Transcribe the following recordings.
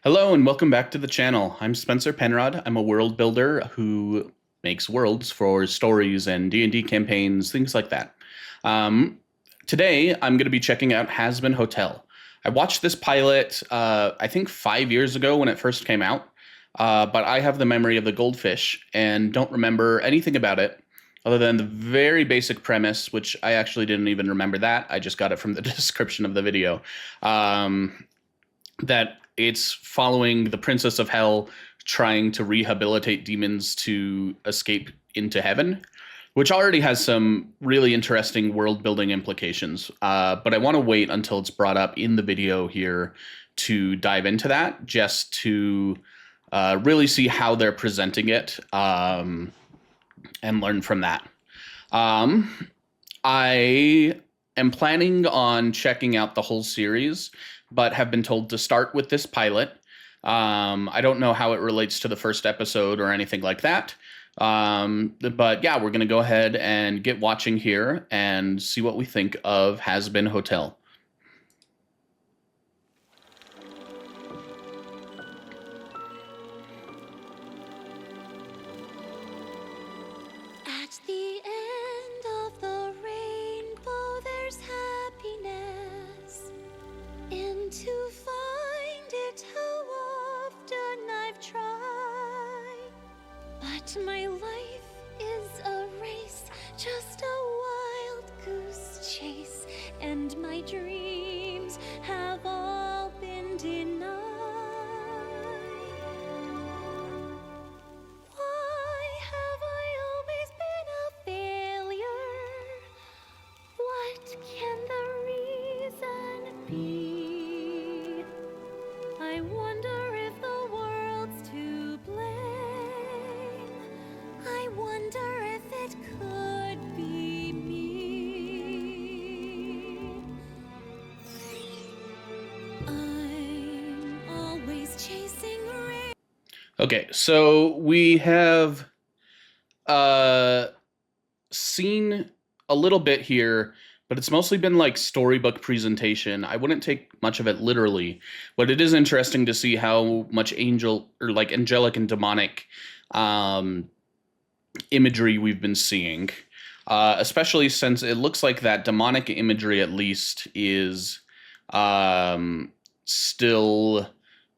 Hello and welcome back to the channel. I'm Spencer Penrod. I'm a world builder who makes worlds for stories and D&D campaigns, things like that. Today, I'm going to be checking out Hazbin Hotel. I watched this pilot, I think 5 years ago when it first came out, but I have the memory of the goldfish and don't remember anything about it other than the very basic premise, which I actually didn't even remember that. I just got it from the description of the video. That it's following the Princess of Hell trying to rehabilitate demons to escape into heaven, which already has some really interesting world building implications. But I want to wait until it's brought up in the video here to dive into that, just to really see how they're presenting it and learn from that. I am planning on checking out the whole series, but have been told to start with this pilot. I don't know how it relates to the first episode or anything like that. But yeah, we're going to go ahead and get watching here and see what we think of Hazbin Hotel. At the end of the rainbow, there's happiness. And to find it, how often I've tried. But my life is a race, just a wild goose chase. And my dreams have all been denied. Why have I always been a failure? What can the reason be? I wonder if the world's to blame. I wonder if it could be me. I'm always chasing rain. Okay, so we have seen a little bit here, but it's mostly been like storybook presentation. I wouldn't take much of it literally, but it is interesting to see how much angel or like angelic and demonic imagery we've been seeing, especially since it looks like that demonic imagery at least is still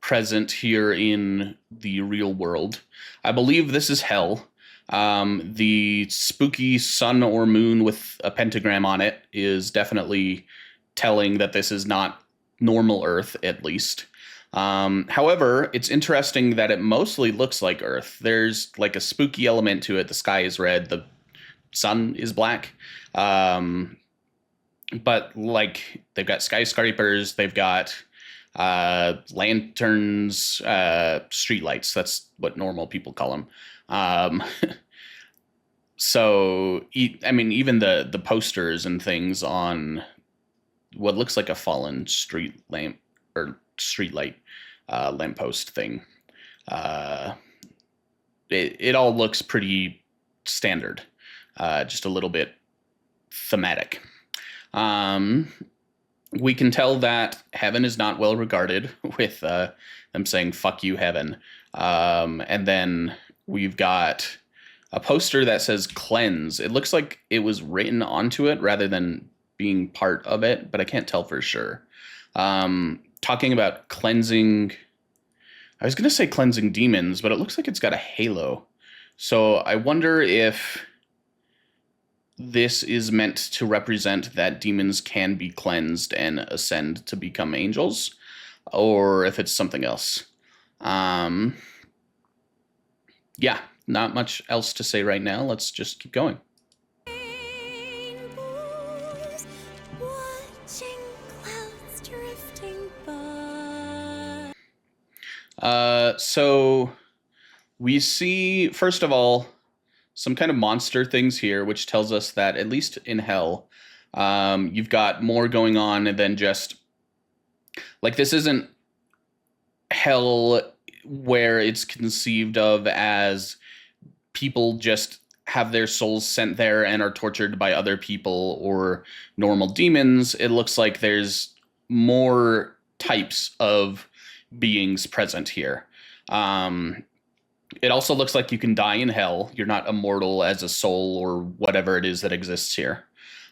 present here in the real world. I believe this is hell. The spooky sun or moon with a pentagram on it is definitely telling that this is not normal Earth, at least. However, it's interesting that it mostly looks like Earth. There's like a spooky element to it. The sky is red, the sun is black. But like they've got skyscrapers, they've got lanterns, streetlights. That's what normal people call them. So, I mean, even the posters and things on what looks like a fallen street lamp or street light lamppost thing. It all looks pretty standard, just a little bit thematic. We can tell that heaven is not well regarded, with them saying "fuck you, heaven," and then we've got a poster that says "cleanse." It looks like it was written onto it rather than being part of it, but I can't tell for sure. Talking about cleansing, I was going to say cleansing demons, but it looks like it's got a halo. So I wonder if this is meant to represent that demons can be cleansed and ascend to become angels, or if it's something else. Yeah, not much else to say right now. Let's just keep going. Rainbows, watching clouds drifting by. So we see, first of all, some kind of monster things here, which tells us that at least in hell, you've got more going on than just like, this isn't hell where it's conceived of as people just have their souls sent there and are tortured by other people or normal demons. It looks like there's more types of beings present here. It also looks like you can die in hell. You're not immortal as a soul or whatever it is that exists here.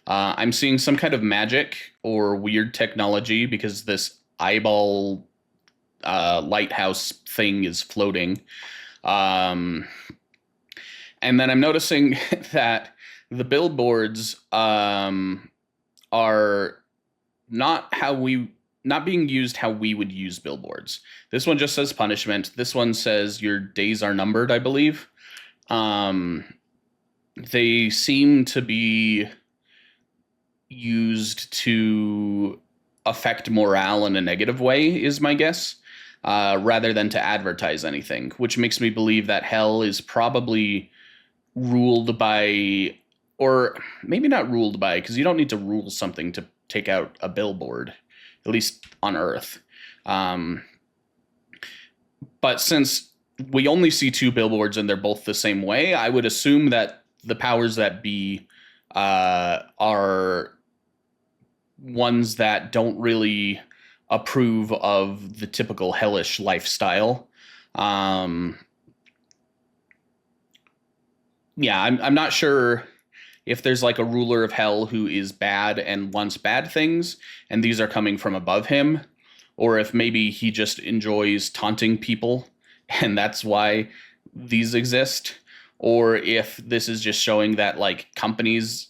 I'm seeing some kind of magic or weird technology because this eyeball lighthouse thing is floating. And then I'm noticing that the billboards are not being used how we would use billboards. This one just says punishment. This one says your days are numbered, I believe. They seem to be used to affect morale in a negative way, is my guess, rather than to advertise anything, which makes me believe that hell is probably ruled by, or maybe not ruled by, because you don't need to rule something to take out a billboard, at least on Earth. But since we only see 2 billboards and they're both the same way, I would assume that the powers that be are ones that don't really approve of the typical hellish lifestyle. Yeah, I'm not sure if there's like a ruler of hell who is bad and wants bad things, and these are coming from above him, or if maybe he just enjoys taunting people, and that's why these exist, or if this is just showing that like companies,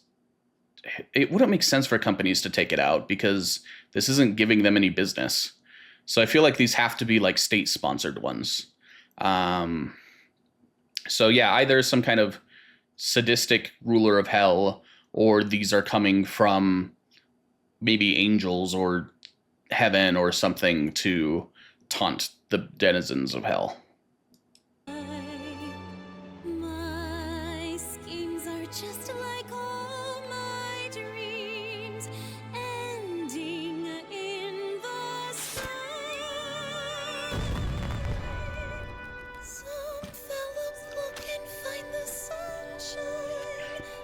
it wouldn't make sense for companies to take it out because this isn't giving them any business. So I feel like these have to be like state-sponsored ones. So yeah, either some kind of sadistic ruler of hell, or these are coming from maybe angels or heaven or something to taunt the denizens of hell. My schemes are just like all my dreams, ending in the sky. Some fellows look and find the sunshine.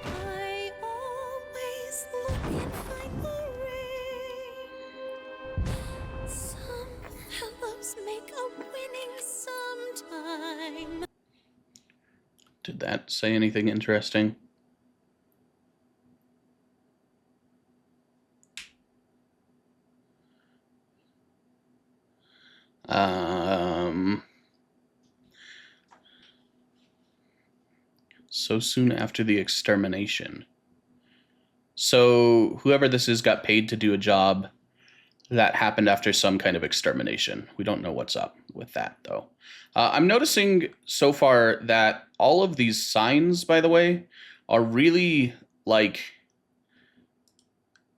I always look and find the rain. Some fellows make a winning sometime. Did that say anything interesting? So soon after the extermination. So whoever this is got paid to do a job that happened after some kind of extermination. We don't know what's up with that, though. I'm noticing so far that all of these signs, by the way, are really, like,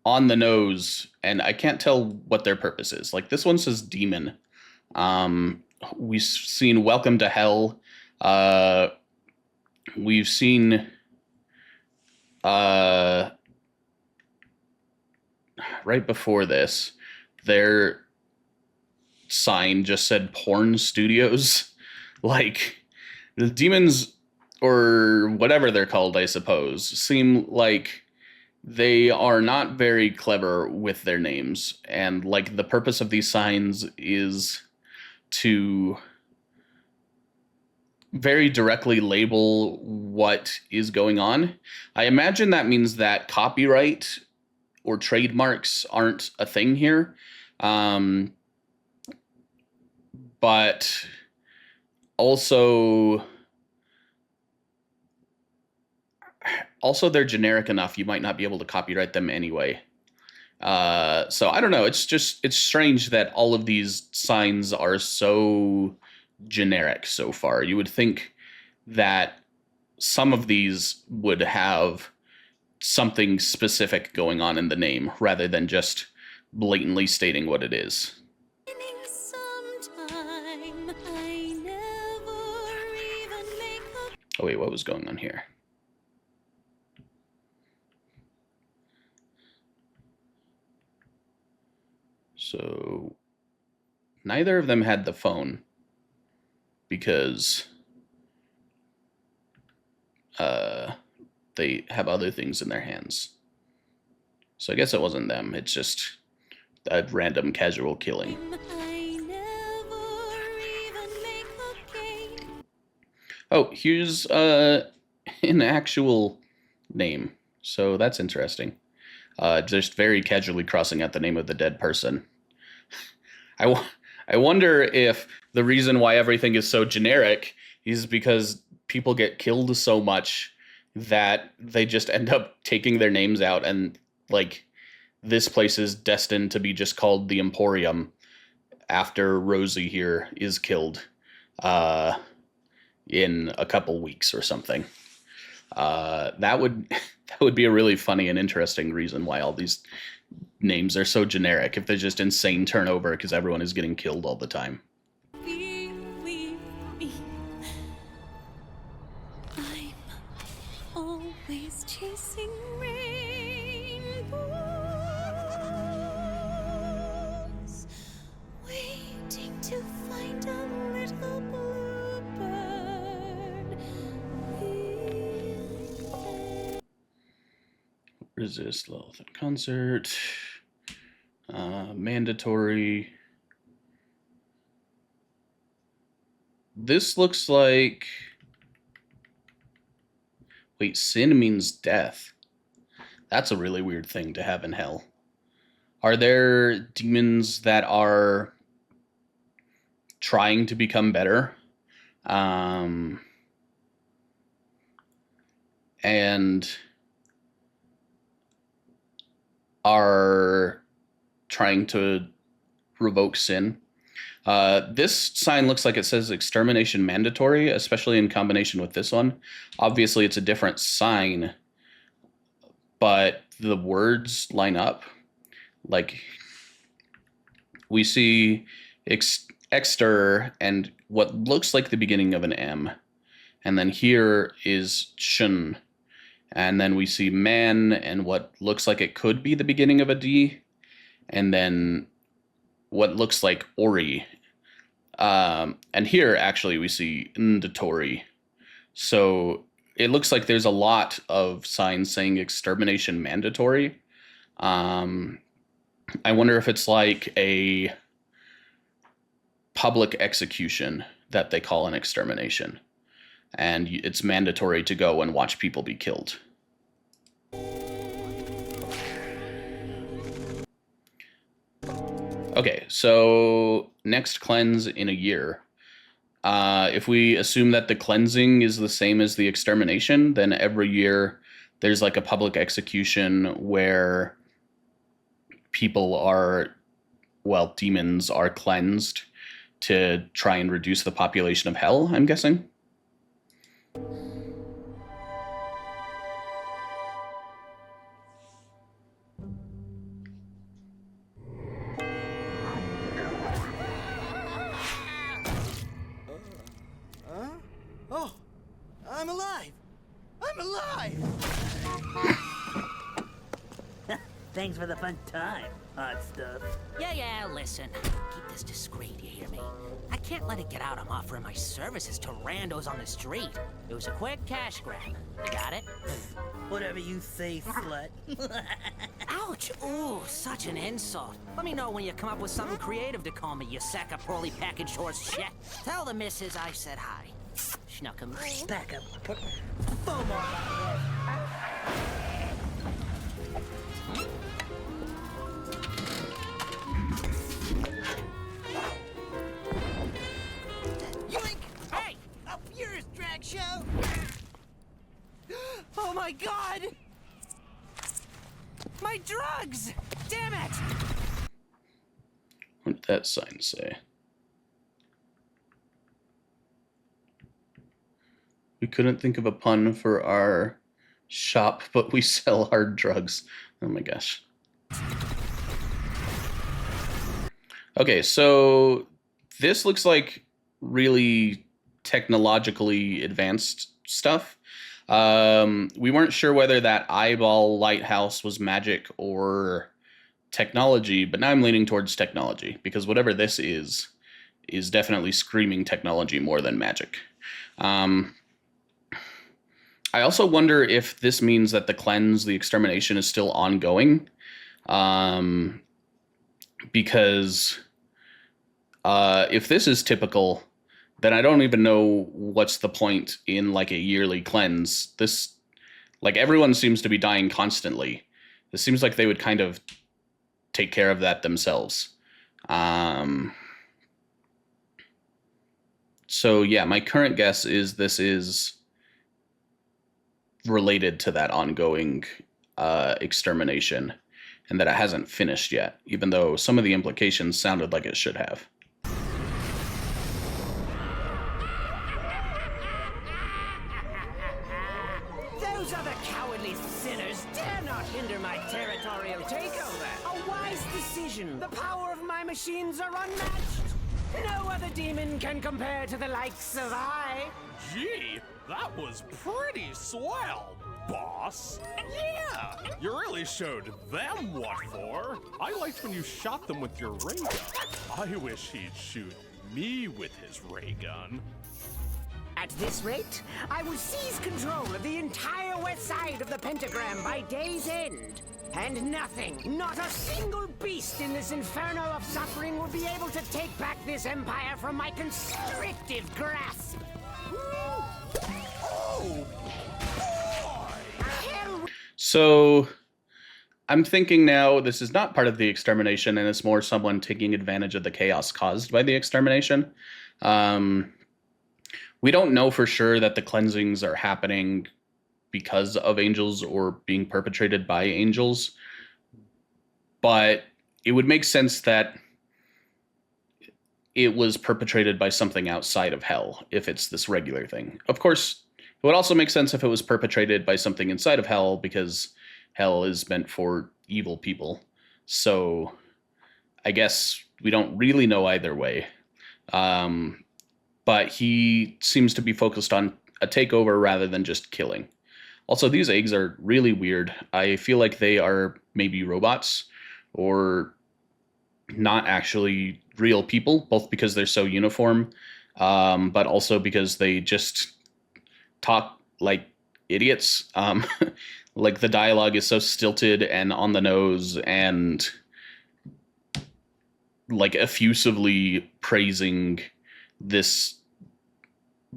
on the nose, and I can't tell what their purpose is. Like, this one says demon. We've seen welcome to hell. We've seen... right before this, their sign just said porn studios. Like, the demons, or whatever they're called, I suppose, seem like they are not very clever with their names. And, like, the purpose of these signs is to very directly label what is going on. I imagine that means that copyright or trademarks aren't a thing here. But also they're generic enough, you might not be able to copyright them anyway. So I don't know, it's strange that all of these signs are so generic so far. You would think that some of these would have something specific going on in the name rather than just blatantly stating what it is. Oh wait, what was going on here? So neither of them had the phone because they have other things in their hands. So I guess it wasn't them. It's just a random casual killing. I never Oh, here's an actual name. So that's interesting. Just very casually crossing out the name of the dead person. I wonder if the reason why everything is so generic is because people get killed so much that they just end up taking their names out, and like this place is destined to be just called the Emporium after Rosie here is killed in a couple weeks or something. That would that would be a really funny and interesting reason why all these names are so generic, if there's just insane turnover because everyone is getting killed all the time. Believe me, I'm always chasing rainbows, waiting to find a little bluebird. Resist Lilith in concert. Mandatory. This looks like... Wait, sin means death. That's a really weird thing to have in hell. Are there demons that are trying to become better? And are trying to revoke sin. This sign looks like it says extermination mandatory, especially in combination with this one. Obviously, it's a different sign, but the words line up. Like, we see exter and what looks like the beginning of an M. And then here is shun. And then we see man and what looks like it could be the beginning of a D. And then what looks like Ori. And here, actually, we see Ndatori. So it looks like there's a lot of signs saying extermination mandatory. I wonder if it's like a public execution that they call an extermination. And it's mandatory to go and watch people be killed. Okay, so next cleanse in a year. If we assume that the cleansing is the same as the extermination, then every year there's like a public execution where people are, well, demons are cleansed to try and reduce the population of hell, I'm guessing. Oh, I'm alive! I'm alive! Thanks for the fun time, hot stuff. Yeah, listen. Keep this discreet, you hear me? I can't let it get out I'm offering my services to randos on the street. It was a quick cash grab. You got it? Whatever you say, slut. Ouch! Ooh, such an insult. Let me know when you come up with something creative to call me, you sack of poorly packaged horse shit. Tell the missus I said hi. Schnuck'em. Back up. Put foam on my head. Yoink! Hey! Up yours, drag show! Oh my god! My drugs! Damn it! What did that sign say? We couldn't think of a pun for our shop, but we sell hard drugs. Oh my gosh. Okay, so this looks like really technologically advanced stuff. We weren't sure whether that eyeball lighthouse was magic or technology, but now I'm leaning towards technology, because whatever this is definitely screaming technology more than magic. I also wonder if this means that the cleanse, the extermination, is still ongoing. Because if this is typical, then I don't even know what's the point in like a yearly cleanse. This, like, everyone seems to be dying constantly. It seems like they would kind of take care of that themselves. So yeah, my current guess is this is related to that ongoing extermination, and that it hasn't finished yet, even though some of the implications sounded like it should have. Those other cowardly sinners dare not hinder my territorial takeover. A wise decision. The power of my machines are unmatched. No other demon can compare to the likes of I. Gee, that was pretty swell, boss. Yeah, you really showed them what for. I liked when you shot them with your ray gun. I wish he'd shoot me with his ray gun. At this rate, I will seize control of the entire west side of the pentagram by day's end. And nothing, not a single beast in this inferno of suffering will be able to take back this empire from my constrictive grasp. Oh, boy! Hell. So I'm thinking now this is not part of the extermination, and it's more someone taking advantage of the chaos caused by the extermination. We don't know for sure that the cleansings are happening because of angels or being perpetrated by angels, but it would make sense that it was perpetrated by something outside of hell if it's this regular thing. Of course, it would also make sense if it was perpetrated by something inside of hell, because hell is meant for evil people. So I guess we don't really know either way. But he seems to be focused on a takeover rather than just killing. Also, these eggs are really weird. I feel like they are maybe robots or not actually real people, both because they're so uniform, but also because they just talk like idiots. Like, the dialogue is so stilted and on the nose and like effusively praising this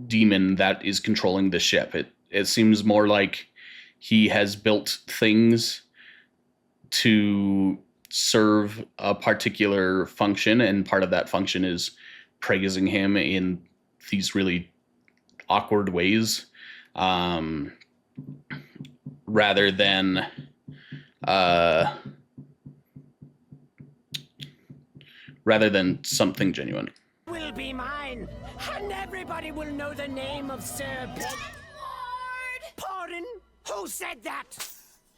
demon that is controlling the ship. It seems more like he has built things to serve a particular function, and part of that function is praising him in these really awkward ways, rather than something genuine. Will be mine, and everybody will know the name of Sir Lord! Pardon? Who said that?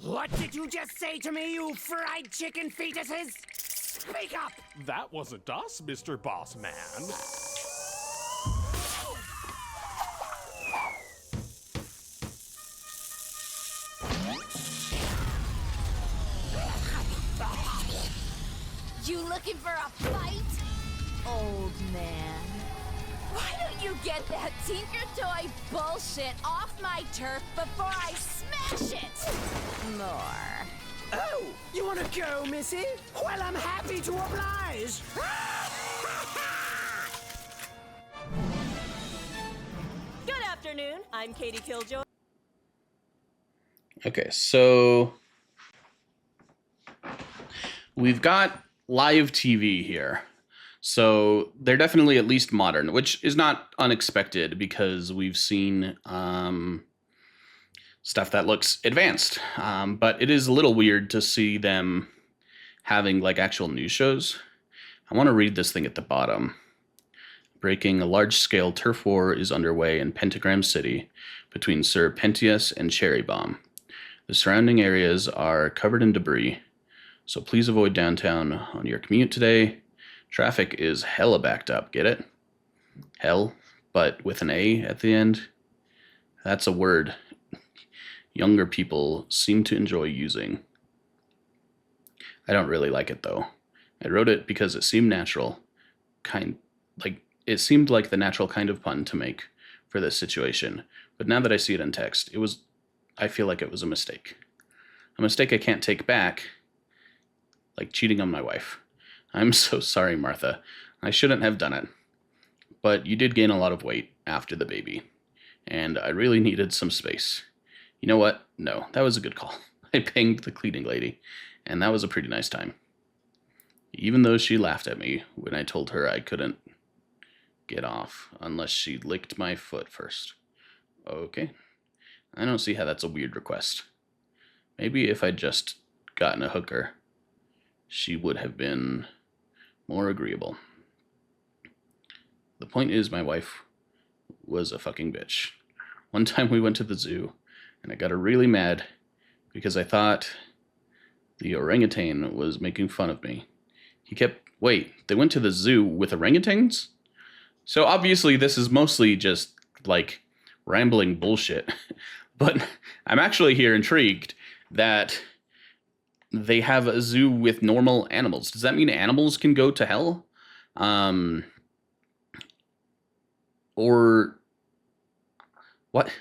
What did you just say to me, you fried chicken fetuses? Speak up! That wasn't us, Mr. Boss Man. You looking for a fight, old man? Why don't you get that Tinker Toy bullshit off my turf before I smash it? More. Oh, you want to go, Missy? Well, I'm happy to oblige. Good afternoon. I'm Katie Killjoy. Okay, so we've got live TV here. So they're definitely at least modern, which is not unexpected because we've seen stuff that looks advanced. But it is a little weird to see them having like actual news shows. I want to read this thing at the bottom. Breaking: a large-scale turf war is underway in Pentagram City between Sir Pentius and Cherry Bomb. The surrounding areas are covered in debris, so please avoid downtown on your commute today. Traffic is hella backed up, get it? Hell, but with an A at the end. That's a word younger people seem to enjoy using. I don't really like it though. I wrote it because it seemed natural. It seemed like the natural kind of pun to make for this situation. But now that I see it in text, I feel like it was a mistake. A mistake I can't take back, like cheating on my wife. I'm so sorry, Martha. I shouldn't have done it. but you did gain a lot of weight after the baby, and I really needed some space. You know what? No, that was a good call. I pinged the cleaning lady, and that was a pretty nice time. Even though she laughed at me when I told her I couldn't get off unless she licked my foot first. Okay. I don't see how that's a weird request. Maybe if I'd just gotten a hooker, she would have been more agreeable. The point is, my wife was a fucking bitch. One time we went to the zoo, and I got her really mad because I thought the orangutan was making fun of me. He kept, wait, they went to the zoo with orangutans? So obviously this is mostly just, like, rambling bullshit. But I'm actually here intrigued that they have a zoo with normal animals. Does that mean animals can go to hell? Or what?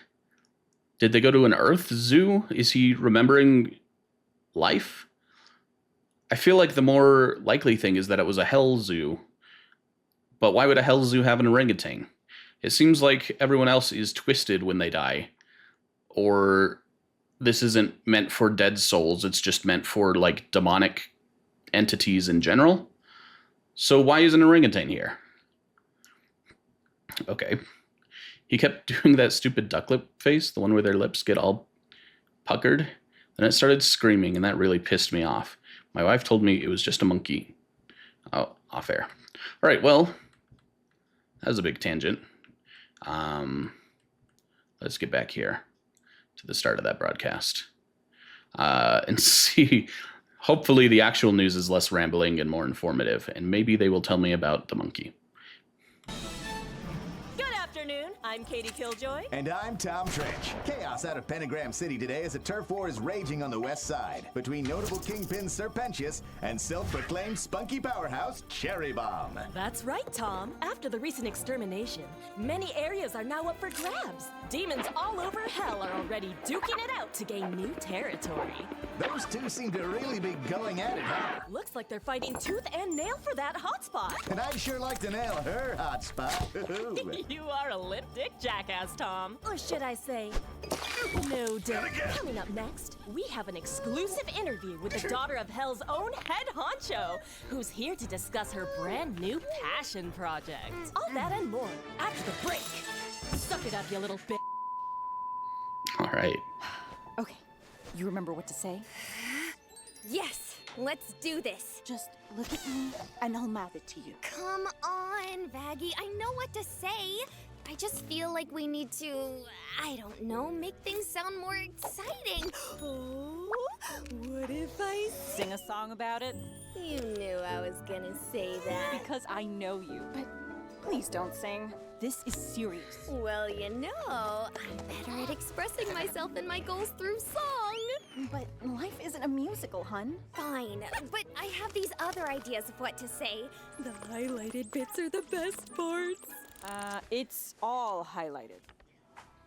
Did they go to an Earth zoo? Is he remembering life? I feel like the more likely thing is that it was a hell zoo. But why would a hell zoo have an orangutan? It seems like everyone else is twisted when they die. Or this isn't meant for dead souls. It's just meant for, like, demonic entities in general. So why is an orangutan here? Okay. He kept doing that stupid duck lip face, the one where their lips get all puckered. Then it started screaming, and that really pissed me off. My wife told me it was just a monkey. Oh, off air. All right, well, that was a big tangent. Let's get back here to the start of that broadcast and see. Hopefully the actual news is less rambling and more informative, and maybe they will tell me about the monkey. Good afternoon. I'm Katie Killjoy. And I'm Tom Trench. Chaos out of Pentagram City today as a turf war is raging on the west side between notable kingpin Serpentius and self-proclaimed spunky powerhouse Cherry Bomb. That's right, Tom. After the recent extermination, many areas are now up for grabs. Demons all over hell are already duking it out to gain new territory. Those two seem to really be going at it, huh? Looks like they're fighting tooth and nail for that hotspot. And I'd sure like to nail her hot spot. You are a lip-dick jackass, Tom. Or should I say, no dick. Coming up next, we have an exclusive interview with the daughter of Hell's own head honcho, who's here to discuss her brand new passion project. All that and more after the break. Suck it up, you little bitch. All right. Okay, you remember what to say? Yes, let's do this. Just look at me and I'll mouth it to you. Come on, Vaggie. I know what to say. I just feel like we need to, I don't know, make things sound more exciting. Oh, what if I Sing a song about it? You knew I was gonna say that. Because I know you. But please don't sing. This is serious. Well, you know, I'm better at expressing myself and my goals through song. But life isn't a musical, hun. Fine, but I have these other ideas of what to say. The highlighted bits are the best parts. It's all highlighted.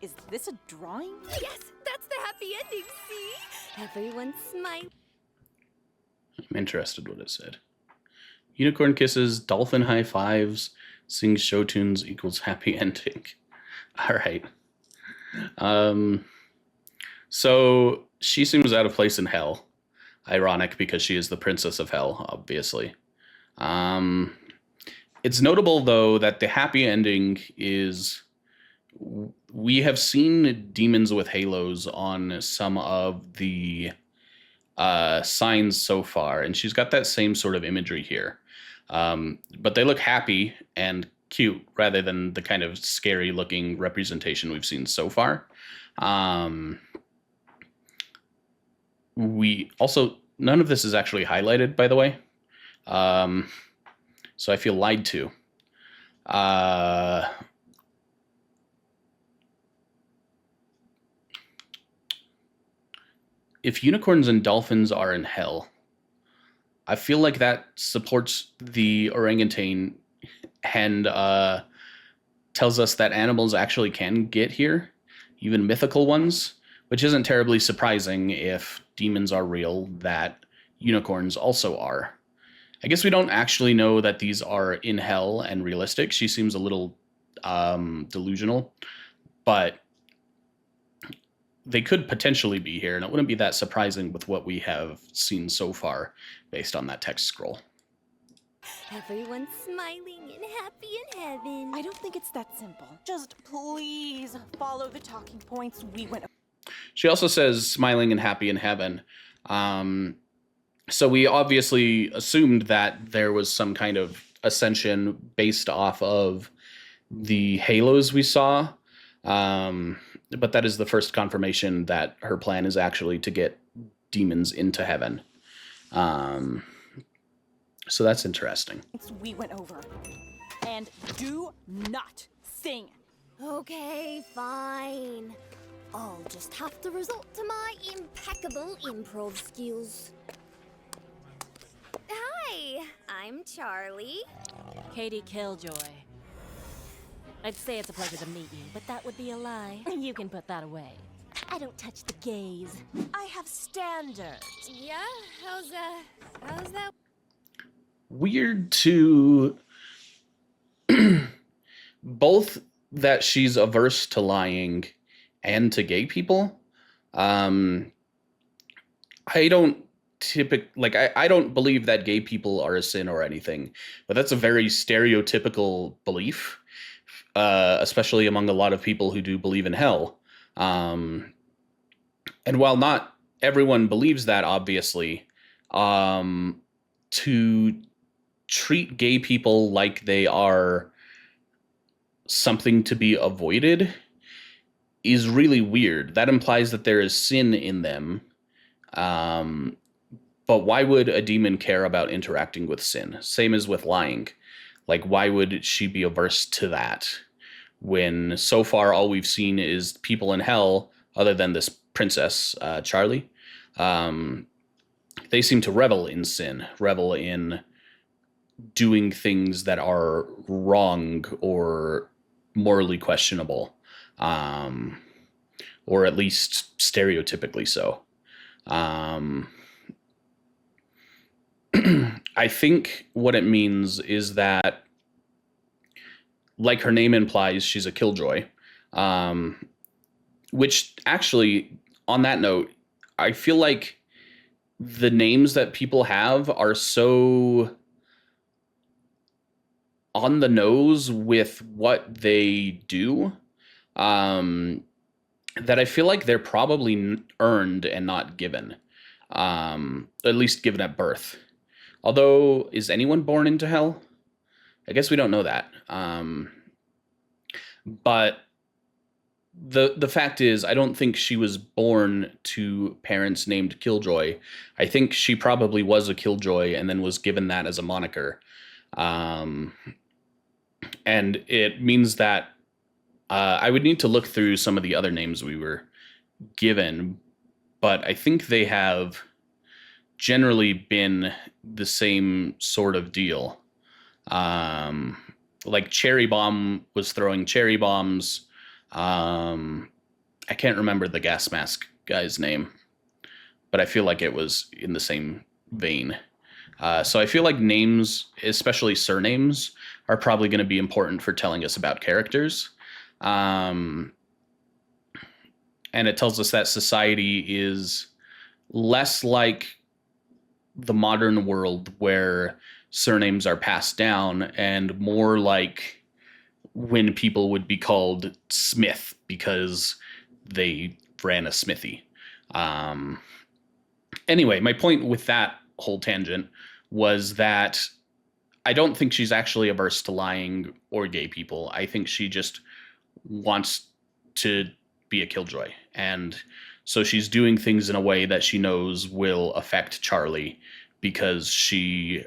Is this a drawing? Yes, that's the happy ending, see? Everyone's smiling. I'm interested what it said. Unicorn kisses, dolphin high fives, sings show tunes equals happy ending. All right. So she seems out of place in hell. Ironic because she is the princess of hell, obviously. It's notable, though, that the happy ending is we have seen demons with halos on some of the signs so far, and she's got that same sort of imagery here. But they look happy and cute rather than the kind of scary looking representation we've seen so far. We also, none of this is actually highlighted, by the way. So I feel lied to. If unicorns and dolphins are in hell, I feel like that supports the orangutan and tells us that animals actually can get here, even mythical ones, which isn't terribly surprising if demons are real, that unicorns also are. I guess we don't actually know that these are in hell and realistic. She seems a little delusional, but they could potentially be here, and it wouldn't be that surprising with what we have seen so far based on that text scroll. Everyone's smiling and happy in heaven. I don't think it's that simple. Just please follow the talking points we went. She also says smiling and happy in heaven. So we obviously assumed that there was some kind of ascension based off of the halos we saw. But that is the first confirmation that her plan is actually to get demons into heaven. So that's interesting. We went over. And do not sing. Okay, fine. I'll just have to resort to my impeccable improv skills. Hi, I'm Charlie. Katie Killjoy. I'd say it's a pleasure to meet you, but that would be a lie. You can put that away. I don't touch the gays. I have standards. Yeah, how's that? Weird to both that she's averse to lying and to gay people. I don't I don't believe that gay people are a sin or anything, but that's a very stereotypical belief, especially among a lot of people who do believe in hell. And while not everyone believes that, obviously, to treat gay people like they are something to be avoided is really weird. That implies that there is sin in them. But why would a demon care about interacting with sin? Same as with lying. Like, why would she be averse to that? When so far all we've seen is people in hell, other than this princess, Charlie. They seem to revel in sin, revel in doing things that are wrong or morally questionable, or at least stereotypically so. I think what it means is that, like her name implies, she's a killjoy, which actually, on that note, I feel like the names that people have are so on the nose with what they do, that I feel like they're probably earned and not given, at least given at birth. Although, is anyone born into hell? I guess we don't know that. But the fact is, I don't think she was born to parents named Killjoy. I think she probably was a Killjoy and then was given that as a moniker. And it means that I would need to look through some of the other names we were given, but I think they have generally been the same sort of deal. Like Cherry Bomb was throwing cherry bombs. I can't remember the gas mask guy's name, but I feel like it was in the same vein. So I feel like names, especially surnames, are probably going to be important for telling us about characters. And it tells us that society is less like the modern world where surnames are passed down, and more like when people would be called Smith because they ran a smithy. Anyway, my point with that whole tangent was that I don't think she's actually averse to lying or gay people. I think she just wants to be a killjoy. And so she's doing things in a way that she knows will affect Charlie because she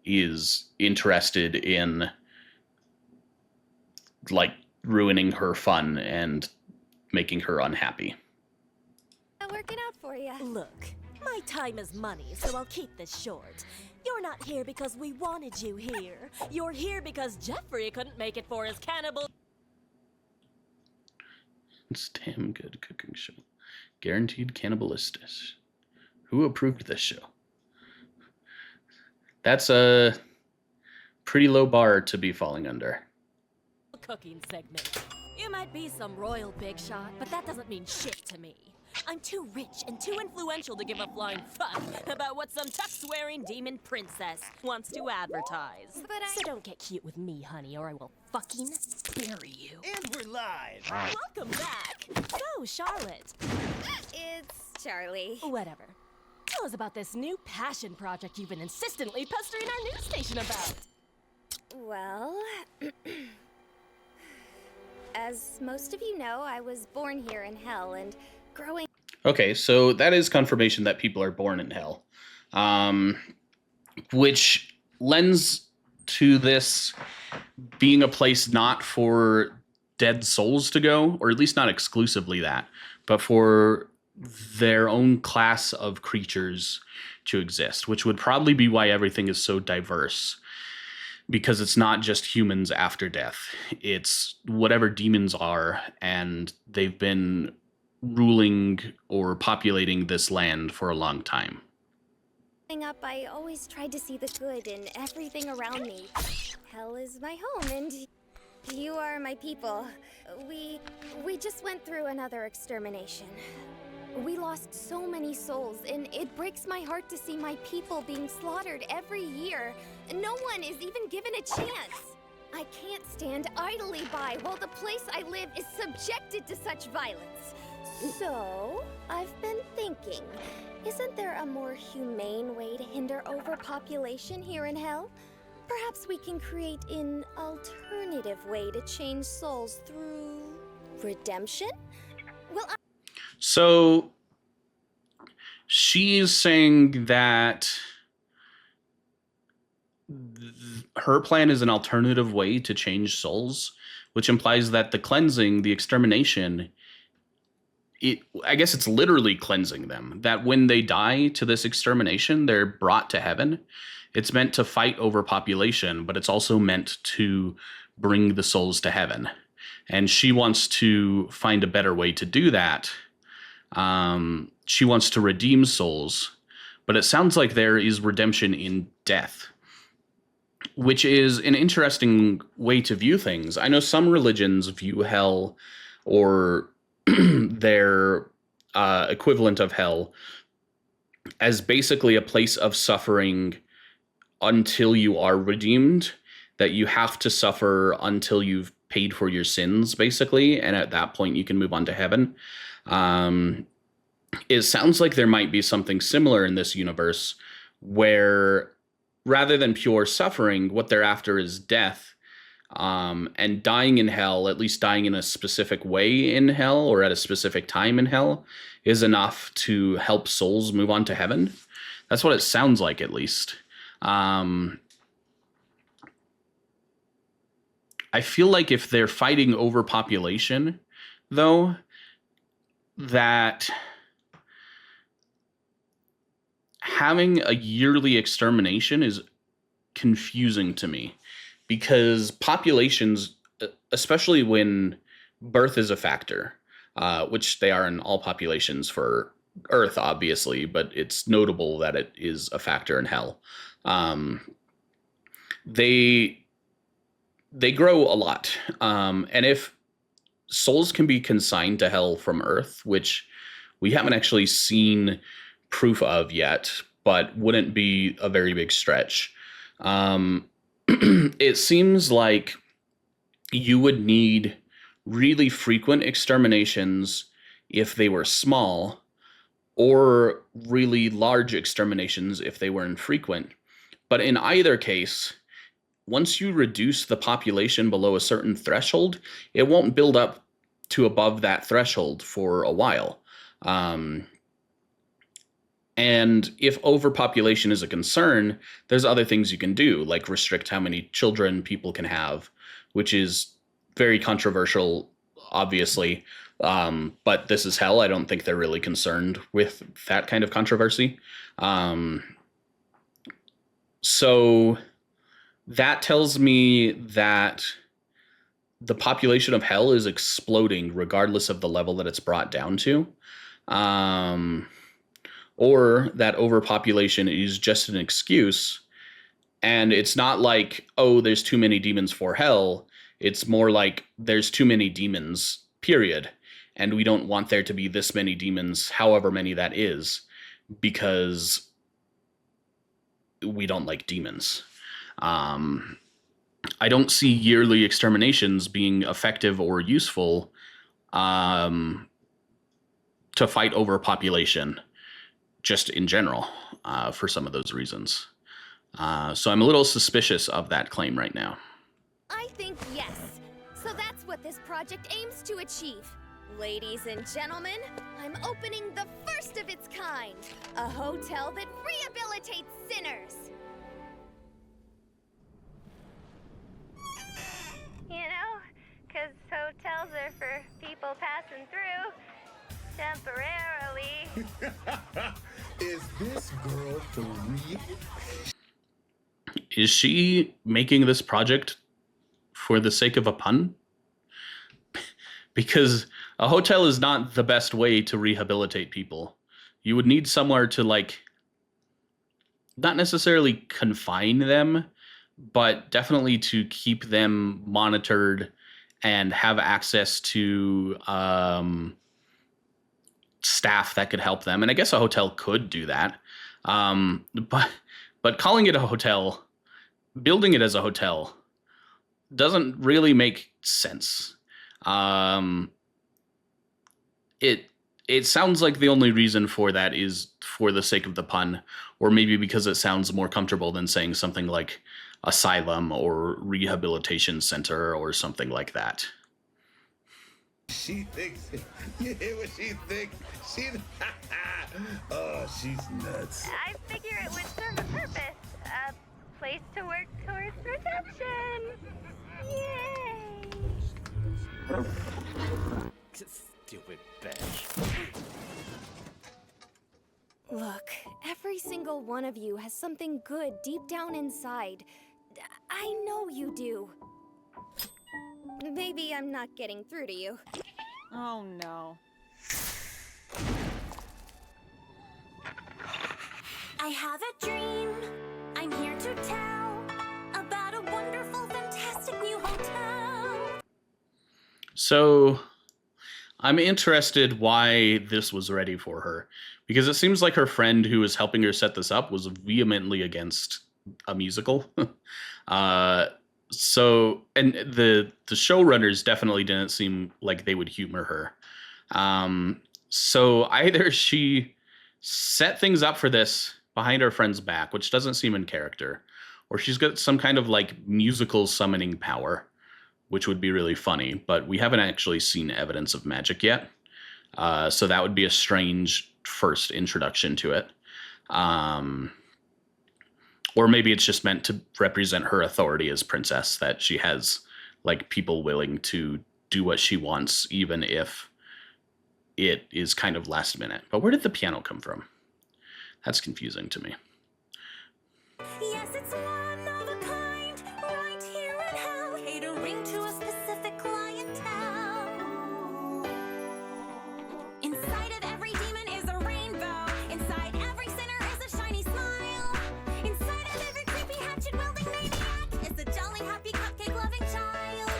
is interested in like ruining her fun and making her unhappy. Working out for you. Look, my time is money, so I'll keep this short. You're not here because we wanted you here. You're here because Jeffrey couldn't make it for his cannibal. It's a damn good cooking show. Guaranteed cannibalistic. Who approved this show? That's a pretty low bar to be falling under. cooking segment. You might be some royal big shot, but that doesn't mean shit to me. I'm too rich and too influential to give a flying fuck about what some tuck-swearing demon princess wants to advertise. So don't get cute with me, honey, or I will fucking bury you. And we're live. Welcome back. So, Charlotte. It's Charlie. Whatever. Tell us about this new passion project you've been insistently pestering our news station about. Well, as most of you know, I was born here in Hell, and growing... Okay, so that is confirmation that people are born in hell. Which lends to this being a place not for dead souls to go, or at least not exclusively that, but for their own class of creatures to exist, which would probably be why everything is so diverse. Because it's not just humans after death. It's whatever demons are, and they've been ruling or populating this land for a long time. Growing up, I always tried to see the good in everything around me. Hell is my home, and you are my people. We just went through another extermination. We lost so many souls, and it breaks my heart to see my people being slaughtered every year. No one is even given a chance. I can't stand idly by while the place I live is subjected to such violence. So, I've been thinking, isn't there a more humane way to hinder overpopulation here in Hell? Perhaps we can create an alternative way to change souls through redemption? Well, So she's saying that her plan is an alternative way to change souls, which implies that the cleansing, the extermination, I guess it's literally cleansing them. That when they die to this extermination, they're brought to heaven. It's meant to fight overpopulation, but it's also meant to bring the souls to heaven. And she wants to find a better way to do that. She wants to redeem souls, but it sounds like there is redemption in death, which is an interesting way to view things. I know some religions view hell, or their equivalent of hell, as basically a place of suffering until you are redeemed, that you have to suffer until you've paid for your sins, basically, and at that point you can move on to heaven. It sounds like there might be something similar in this universe, where rather than pure suffering, what they're after is death. And dying in hell, at least dying in a specific way in hell, or at a specific time in hell, is enough to help souls move on to heaven. That's what it sounds like, at least. I feel like if they're fighting overpopulation, though, that having a yearly extermination is confusing to me. Because populations, especially when birth is a factor, which they are in all populations for Earth, obviously, but it's notable that it is a factor in hell. They grow a lot. And if souls can be consigned to hell from Earth, which we haven't actually seen proof of yet, but wouldn't be a very big stretch. It seems like you would need really frequent exterminations if they were small, or really large exterminations if they were infrequent. But in either case, once you reduce the population below a certain threshold, it won't build up to above that threshold for a while. And if overpopulation is a concern, there's other things you can do, like restrict how many children people can have, which is very controversial, obviously. But this is hell. I don't think they're really concerned with that kind of controversy. So that tells me that the population of hell is exploding regardless of the level that it's brought down to. Or that overpopulation is just an excuse. And it's not like, oh, there's too many demons for hell. It's more like there's too many demons, period. And we don't want there to be this many demons, however many that is, because we don't like demons. I don't see yearly exterminations being effective or useful to fight overpopulation, just in general, for some of those reasons. So I'm a little suspicious of that claim right now. I think yes. So that's what this project aims to achieve. Ladies and gentlemen, I'm opening the first of its kind, a hotel that rehabilitates sinners. You know, 'cause hotels are for people passing through temporarily. Is this girl for real? Is she making this project for the sake of a pun? Because a hotel is not the best way to rehabilitate people. You would need somewhere to, like, not necessarily confine them, but definitely to keep them monitored and have access to staff that could help them. And I guess a hotel could do that. But calling it a hotel, building it as a hotel, doesn't really make sense. It sounds like the only reason for that is for the sake of the pun, or maybe because it sounds more comfortable than saying something like asylum or rehabilitation center or something like that. She thinks, you hear what she thinks? Oh, she's nuts. I figure it would serve a purpose. A place to work towards redemption. Yay! Stupid bitch. Look, every single one of you has something good deep down inside. I know you do. Maybe I'm not getting through to you. Oh no. I have a dream. I'm here to tell about a wonderful, fantastic new hotel. So I'm interested why this was ready for her, because it seems like her friend who was helping her set this up was vehemently against a musical. So, and the showrunners definitely didn't seem like they would humor her. So either she set things up for this behind her friend's back, which doesn't seem in character, or she's got some kind of like musical summoning power, which would be really funny, but we haven't actually seen evidence of magic yet. So that would be a strange first introduction to it. Or maybe it's just meant to represent her authority as princess, that she has like people willing to do what she wants, even if it is kind of last minute. But where did the piano come from? That's confusing to me. Yes, it's one of a kind, right here in hell, catering to a specific clientele. Inside of every demon is a rainbow. Inside every sinner is a shiny smile. Inside of every creepy hatchet-wielding maniac is a jolly, happy, cupcake-loving child.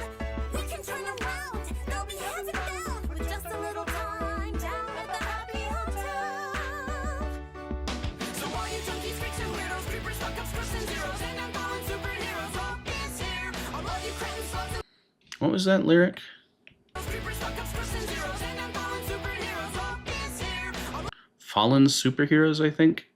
We can turn around, they'll be hands down with just a little time down at the Happy Hotel. So all you junkies, freaks, and weirdos, creepers, fuck-ups, crushs, and zeros, and I'm calling superheroes, hope is here. All of you cretins, slugs, and What was that lyric? creepers, fuck-ups, crushs, and zeros, and I'm calling superheroes, hope is here. Fallen superheroes, I think.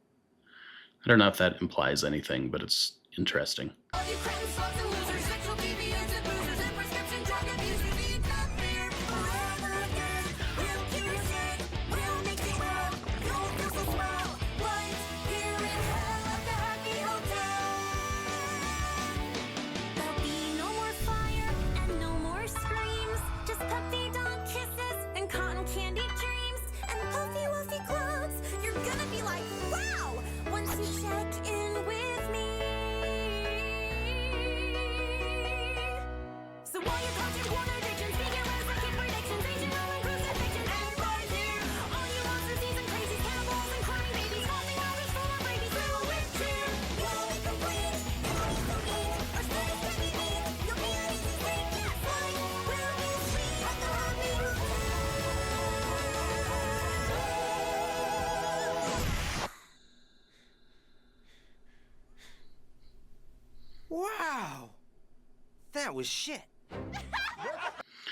I don't know if that implies anything, but it's interesting. All you cretins, slugs, and losers, sexual deviants, and boozers, and prescription drug abusers, need not fear. Forever again, we'll cure your sick, we'll make you well. You'll feel so swell, right here in hell at the Happy Hotel. There'll be no more fire and no more screams, just puppy dog kisses and cotton candy dreams and puffy wuffy clouds. You're gonna be like, wow, once you check in with me. So while you're causing porn addictions, vegan resurrecting predictions, ancient Roman crucifixion, and right here, all you monsters and crazies, cannibals and crying babies, causing others full of rabies, little witch here. You'll be complete, you'll eat, our status that we need. You'll be an easy sleep, yes, That was shit.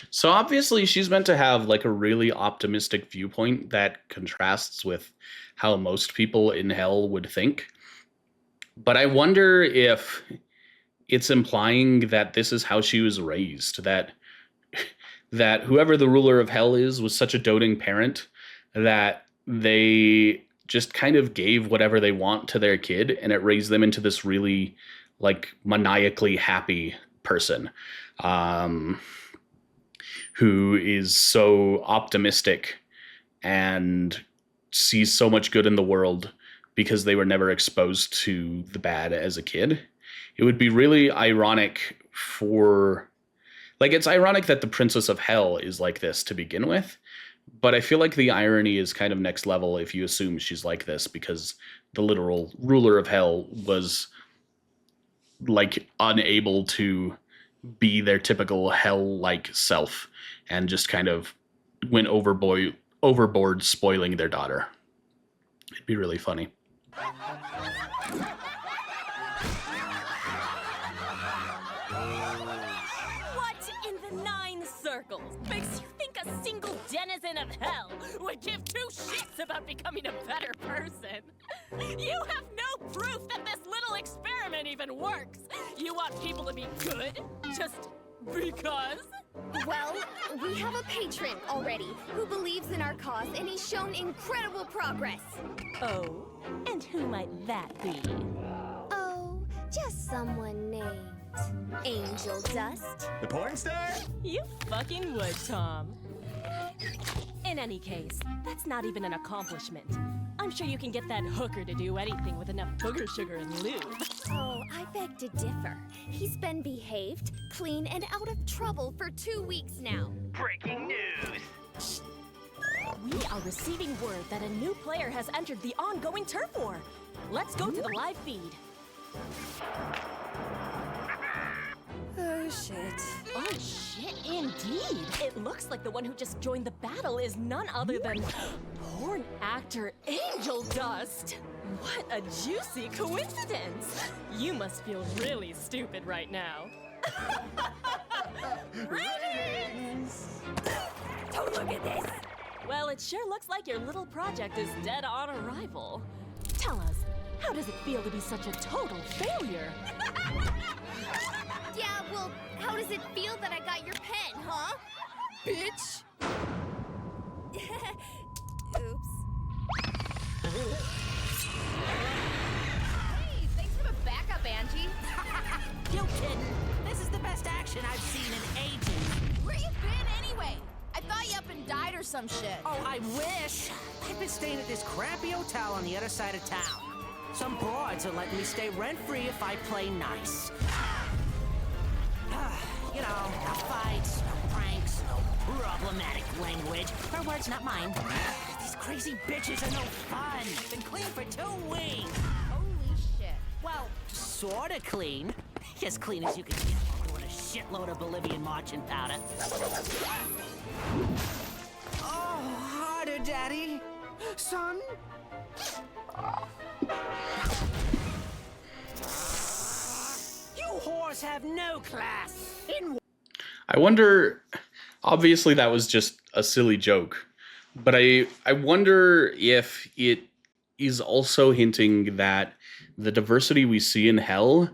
So obviously she's meant to have like a really optimistic viewpoint that contrasts with how most people in hell would think. But I wonder if it's implying that this is how she was raised, that whoever the ruler of hell is was such a doting parent that they just kind of gave whatever they want to their kid, and it raised them into this really like maniacally happy person who is so optimistic and sees so much good in the world because they were never exposed to the bad as a kid. It would be really ironic for, like, it's ironic that the Princess of Hell is like this to begin with, but I feel like the irony is kind of next level if you assume she's like this because the literal ruler of hell was like unable to be their typical hell-like self and just kind of went overboard spoiling their daughter. It'd be really funny. What in the 9 circles makes you think a single denizen of hell would give 2 shits about becoming a better person? You have no proof that this little experiment even works. You want people to be good just because? Well, we have a patron already who believes in our cause, and he's shown incredible progress. Oh, and who might that be? Oh, just someone named Angel Dust. The porn star? You fucking would, Tom. In any case, that's not even an accomplishment. I'm sure you can get that hooker to do anything with enough booger sugar and lube. Oh, I beg to differ. He's been behaved, clean, and out of trouble for 2 weeks now. Breaking news. We are receiving word that a new player has entered the ongoing turf war. Let's go to the live feed. Oh, shit. Oh, shit, indeed. It looks like the one who just joined the battle is none other than porn actor Angel Dust. What a juicy coincidence. You must feel really stupid right now. Ratings! Don't look at this! Well, it sure looks like your little project is dead on arrival. Tell us, how does it feel to be such a total failure? Yeah, well, how does it feel that I got your pen, huh? Bitch! Oops. Hey, thanks for the backup, Angie. You kidding? This is the best action I've seen in ages. Where you been anyway? I thought you up and died or some shit. Oh, I wish. I've been staying at this crappy hotel on the other side of town. Some broads are letting me stay rent-free if I play nice. You know, no fights, no pranks, no problematic language. Her words, not mine. These crazy bitches are no fun. Been clean for 2 weeks. Holy shit. Well, sorta clean. As clean as you can get with a shitload of Bolivian marching powder. Oh, harder, Daddy. Son? You whores have no class. I wonder, obviously that was just a silly joke, but I wonder if it is also hinting that the diversity we see in hell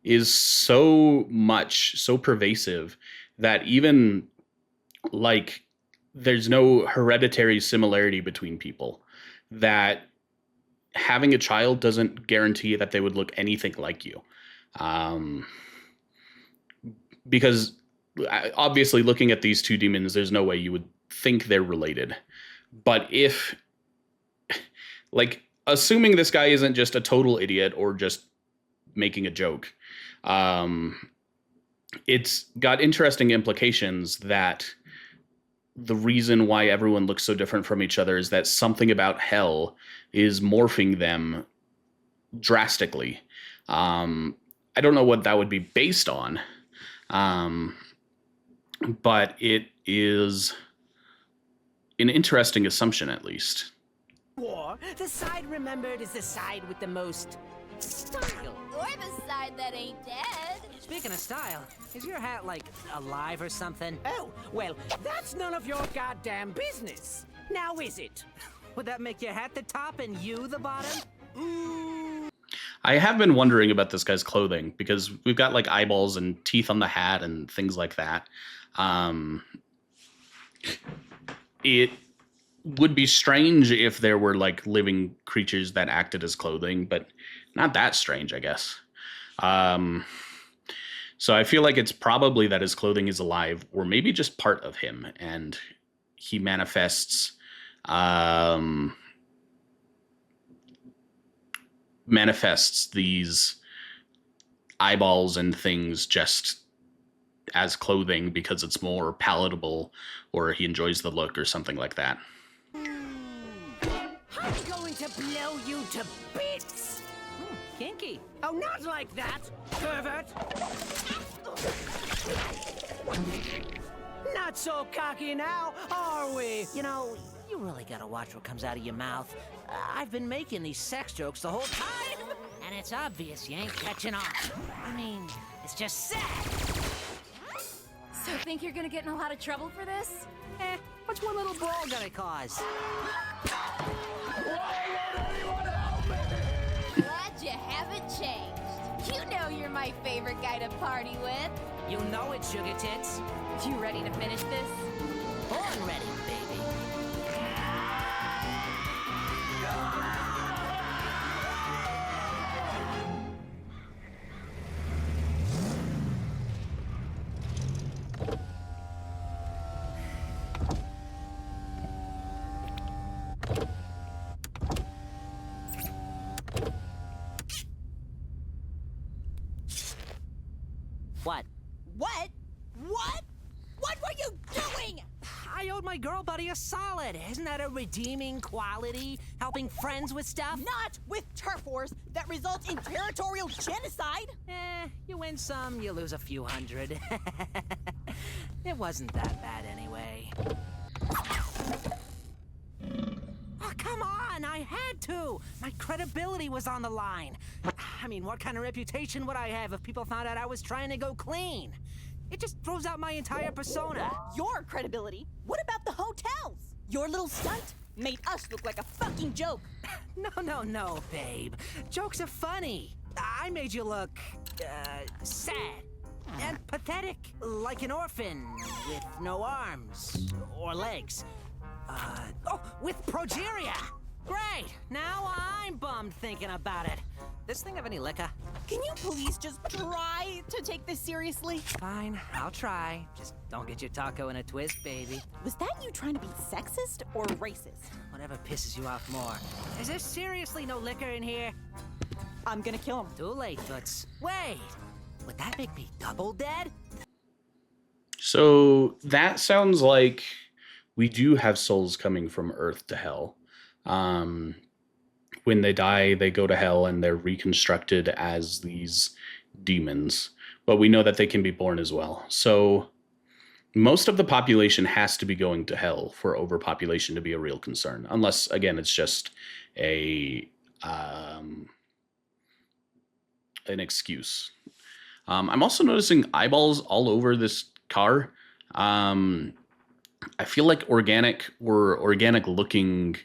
is so pervasive that even like there's no hereditary similarity between people, that having a child doesn't guarantee that they would look anything like you. Because obviously looking at these 2 demons, there's no way you would think they're related. But if, like, assuming this guy isn't just a total idiot or just making a joke, it's got interesting implications that the reason why everyone looks so different from each other is that something about hell is morphing them drastically. I don't know what that would be based on, but it is an interesting assumption, at least. War, the side remembered is the side with the most style. You're the side that ain't dead. Speaking of style, is your hat, like, alive or something? Oh, well, that's none of your goddamn business. Now is it? Would that make your hat the top and you the bottom? I have been wondering about this guy's clothing because we've got like eyeballs and teeth on the hat and things like that. It would be strange if there were like living creatures that acted as clothing, but not that strange, I guess. So I feel like it's probably that his clothing is alive, or maybe just part of him, and he manifests these eyeballs and things just as clothing because it's more palatable, or he enjoys the look or something like that. I'm going to blow you to bits. Kinky. Oh, not like that, pervert. Not so cocky now, are we? You know, you really gotta watch what comes out of your mouth. I've been making these sex jokes the whole time, and it's obvious you ain't catching on. I mean, it's just sad. So think you're gonna get in a lot of trouble for this? What's one little brawl gonna cause? Glad you haven't changed. You know you're my favorite guy to party with. You know it, sugar tits. You ready to finish this? Born ready, baby. What? What? What? What were you doing? I owed my girl buddy a solid. Isn't that a redeeming quality? Helping friends with stuff? Not with turf wars that result in territorial genocide. You win some, you lose a few hundred. It wasn't that bad anyway. Oh, come on, I had to. My credibility was on the line. I mean, what kind of reputation would I have if people found out I was trying to go clean? It just throws out my entire persona. Your credibility? What about the hotels? Your little stunt made us look like a fucking joke. No, babe. Jokes are funny. I made you look, sad and pathetic, like an orphan with no arms or legs. With progeria. Great. Now I'm bummed thinking about it. This thing have any liquor? Can you please just try to take this seriously? Fine, I'll try. Just don't get your taco in a twist, baby. Was that you trying to be sexist or racist? Whatever pisses you off more. Is there seriously no liquor in here? I'm gonna kill him. Too late, Toots. Wait! Would that make me double dead? So that sounds like we do have souls coming from Earth to Hell. When they die, they go to Hell and they're reconstructed as these demons. But we know that they can be born as well. So most of the population has to be going to Hell for overpopulation to be a real concern. Unless, again, it's just an excuse. I'm also noticing eyeballs all over this car. I feel like organic looking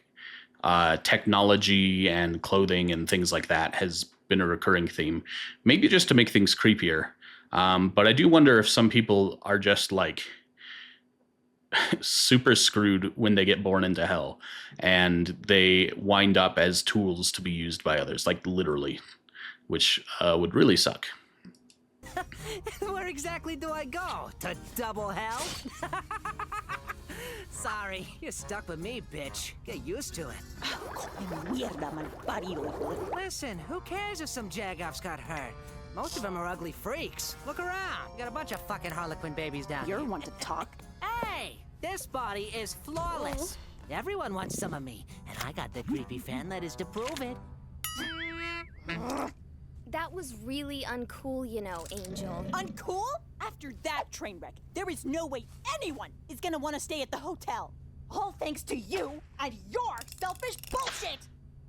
technology and clothing and things like that has been a recurring theme. Maybe just to make things creepier. But I do wonder if some people are just like super screwed when they get born into Hell and they wind up as tools to be used by others, like literally, which would really suck. Where exactly do I go? To double Hell? Sorry, you're stuck with me, bitch. Get used to it. Listen, who cares if some jagoffs got hurt? Most of them are ugly freaks. Look around. You got a bunch of fucking Harlequin babies down here. You're one to talk. Hey, this body is flawless. Everyone wants some of me, and I got the creepy fan that is to prove it. That was really uncool, you know, Angel. Uncool? After that train wreck, there is no way anyone is gonna want to stay at the hotel. All thanks to you and your selfish bullshit!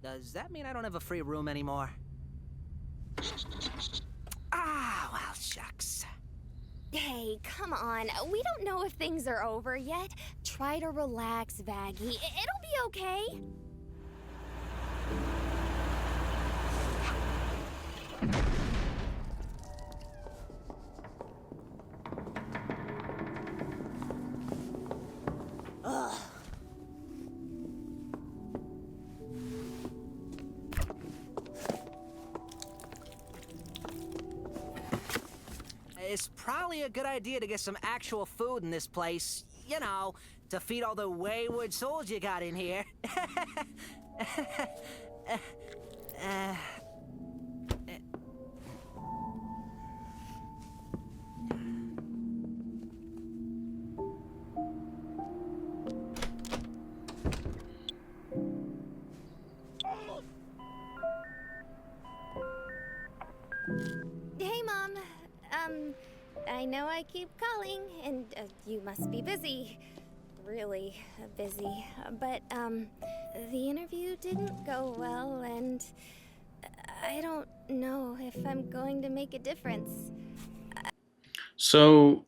Does that mean I don't have a free room anymore? Ah, well, shucks. Hey, come on. We don't know if things are over yet. Try to relax, Vaggie. It'll be okay. Ugh. It's probably a good idea to get some actual food in this place. You know, to feed all the wayward souls you got in here. Hey, Mom. I know I keep calling, and you must be busy. Really busy. But, the interview didn't go well, and I don't know if I'm going to make a difference. So,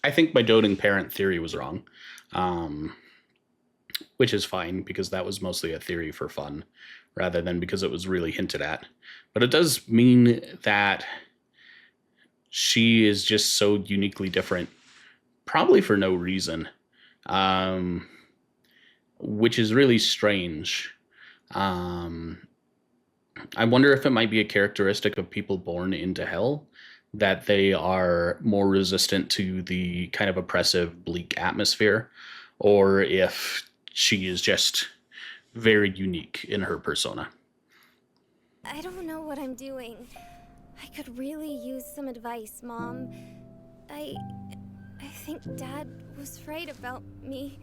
I think my doting parent theory was wrong. Which is fine, because that was mostly a theory for fun, rather than because it was really hinted at. But it does mean that she is just so uniquely different, probably for no reason, which is really strange. I wonder if it might be a characteristic of people born into hell, that they are more resistant to the kind of oppressive, bleak atmosphere, or if she is just very unique in her persona. I don't know what I'm doing. I could really use some advice, Mom. I think Dad was right about me.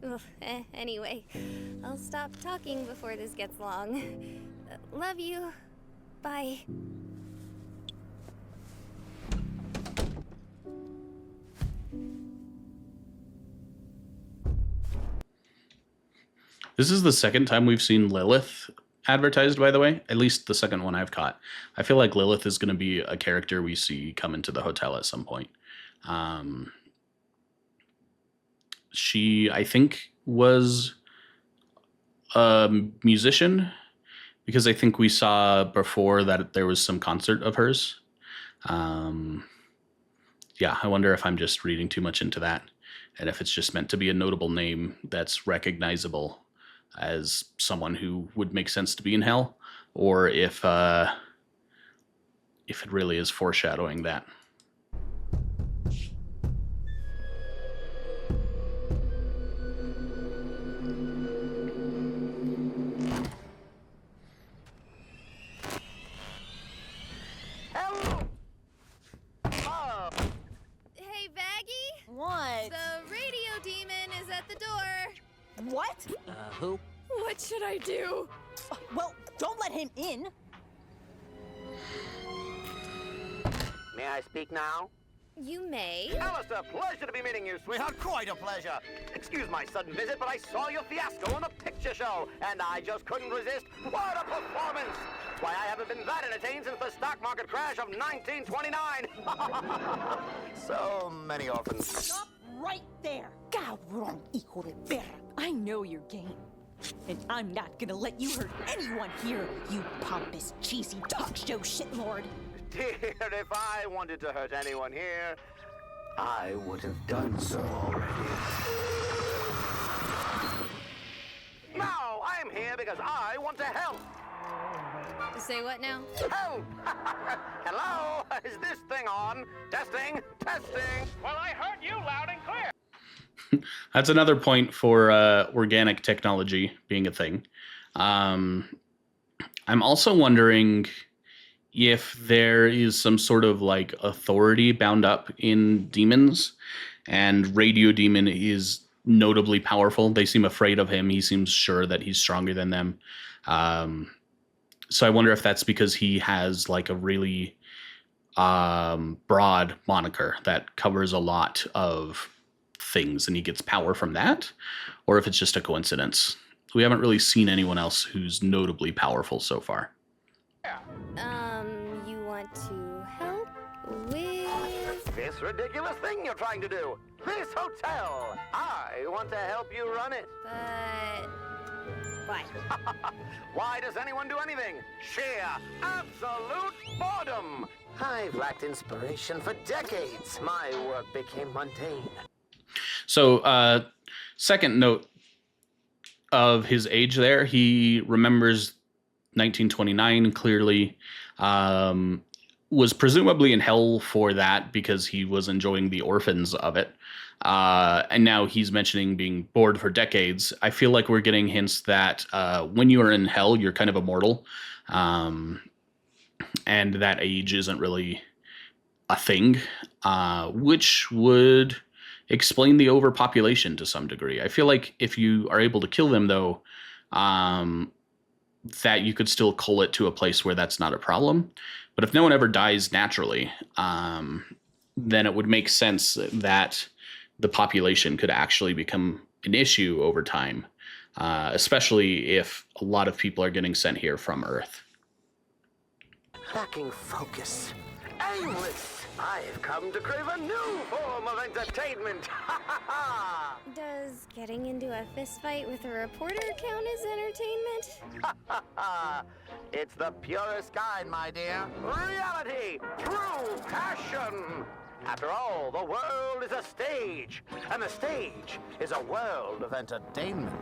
Well, anyway, I'll stop talking before this gets long. Love you. Bye. This is the second time we've seen Lilith advertised, by the way. At least the second one I've caught. I feel like Lilith is going to be a character we see come into the hotel at some point. She, I think, was a musician, because I think we saw before that there was some concert of hers. Yeah, I wonder if I'm just reading too much into that, and if it's just meant to be a notable name that's recognizable as someone who would make sense to be in hell, or if it really is foreshadowing that. Hey, Vaggie? What? The radio demon is at the door. What? Who? What should I do? Well, don't let him in. May I speak now? You may. Alastor, pleasure to be meeting you, sweetheart. Quite a pleasure. Excuse my sudden visit, but I saw your fiasco in a picture show, and I just couldn't resist. What a performance! Why, I haven't been that entertained since the stock market crash of 1929. So many orphans. Stop right there. Cabrón, hijo de perra. I know your game. And I'm not gonna let you hurt anyone here, you pompous, cheesy talk show shitlord. Dear, if I wanted to hurt anyone here, I would have done so already. Now, I am here because I want to help. Say what now? Help! Hello? Is this thing on? Testing? Testing? Well, I heard you loud and clear. That's another point for organic technology being a thing. I'm also wondering if there is some sort of like authority bound up in demons, and Radio Demon is notably powerful. They seem afraid of him. He seems sure that he's stronger than them. So I wonder if that's because he has like a really broad moniker that covers a lot of things and he gets power from that, or if it's just a coincidence. We haven't really seen anyone else who's notably powerful so far. this ridiculous thing you're trying to do. This hotel. I want to help you run it. But what? Why does anyone do anything? Sheer, absolute boredom. I've lacked inspiration for decades. My work became mundane. So, second note of his age there, he remembers 1929 clearly, was presumably in hell for that because he was enjoying the orphans of it. And now he's mentioning being bored for decades. I feel like we're getting hints that when you are in hell, you're kind of immortal. And that age isn't really a thing, which would explain the overpopulation to some degree. I feel like if you are able to kill them, though, that you could still cull it to a place where that's not a problem. But if no one ever dies naturally, then it would make sense that the population could actually become an issue over time, especially if a lot of people are getting sent here from Earth. Lacking focus. Aimless. I've come to crave a new form of entertainment. Does getting into a fistfight with a reporter count as entertainment? It's the purest kind, my dear. Reality. True passion. After all, the world is a stage, and the stage is a world of entertainment.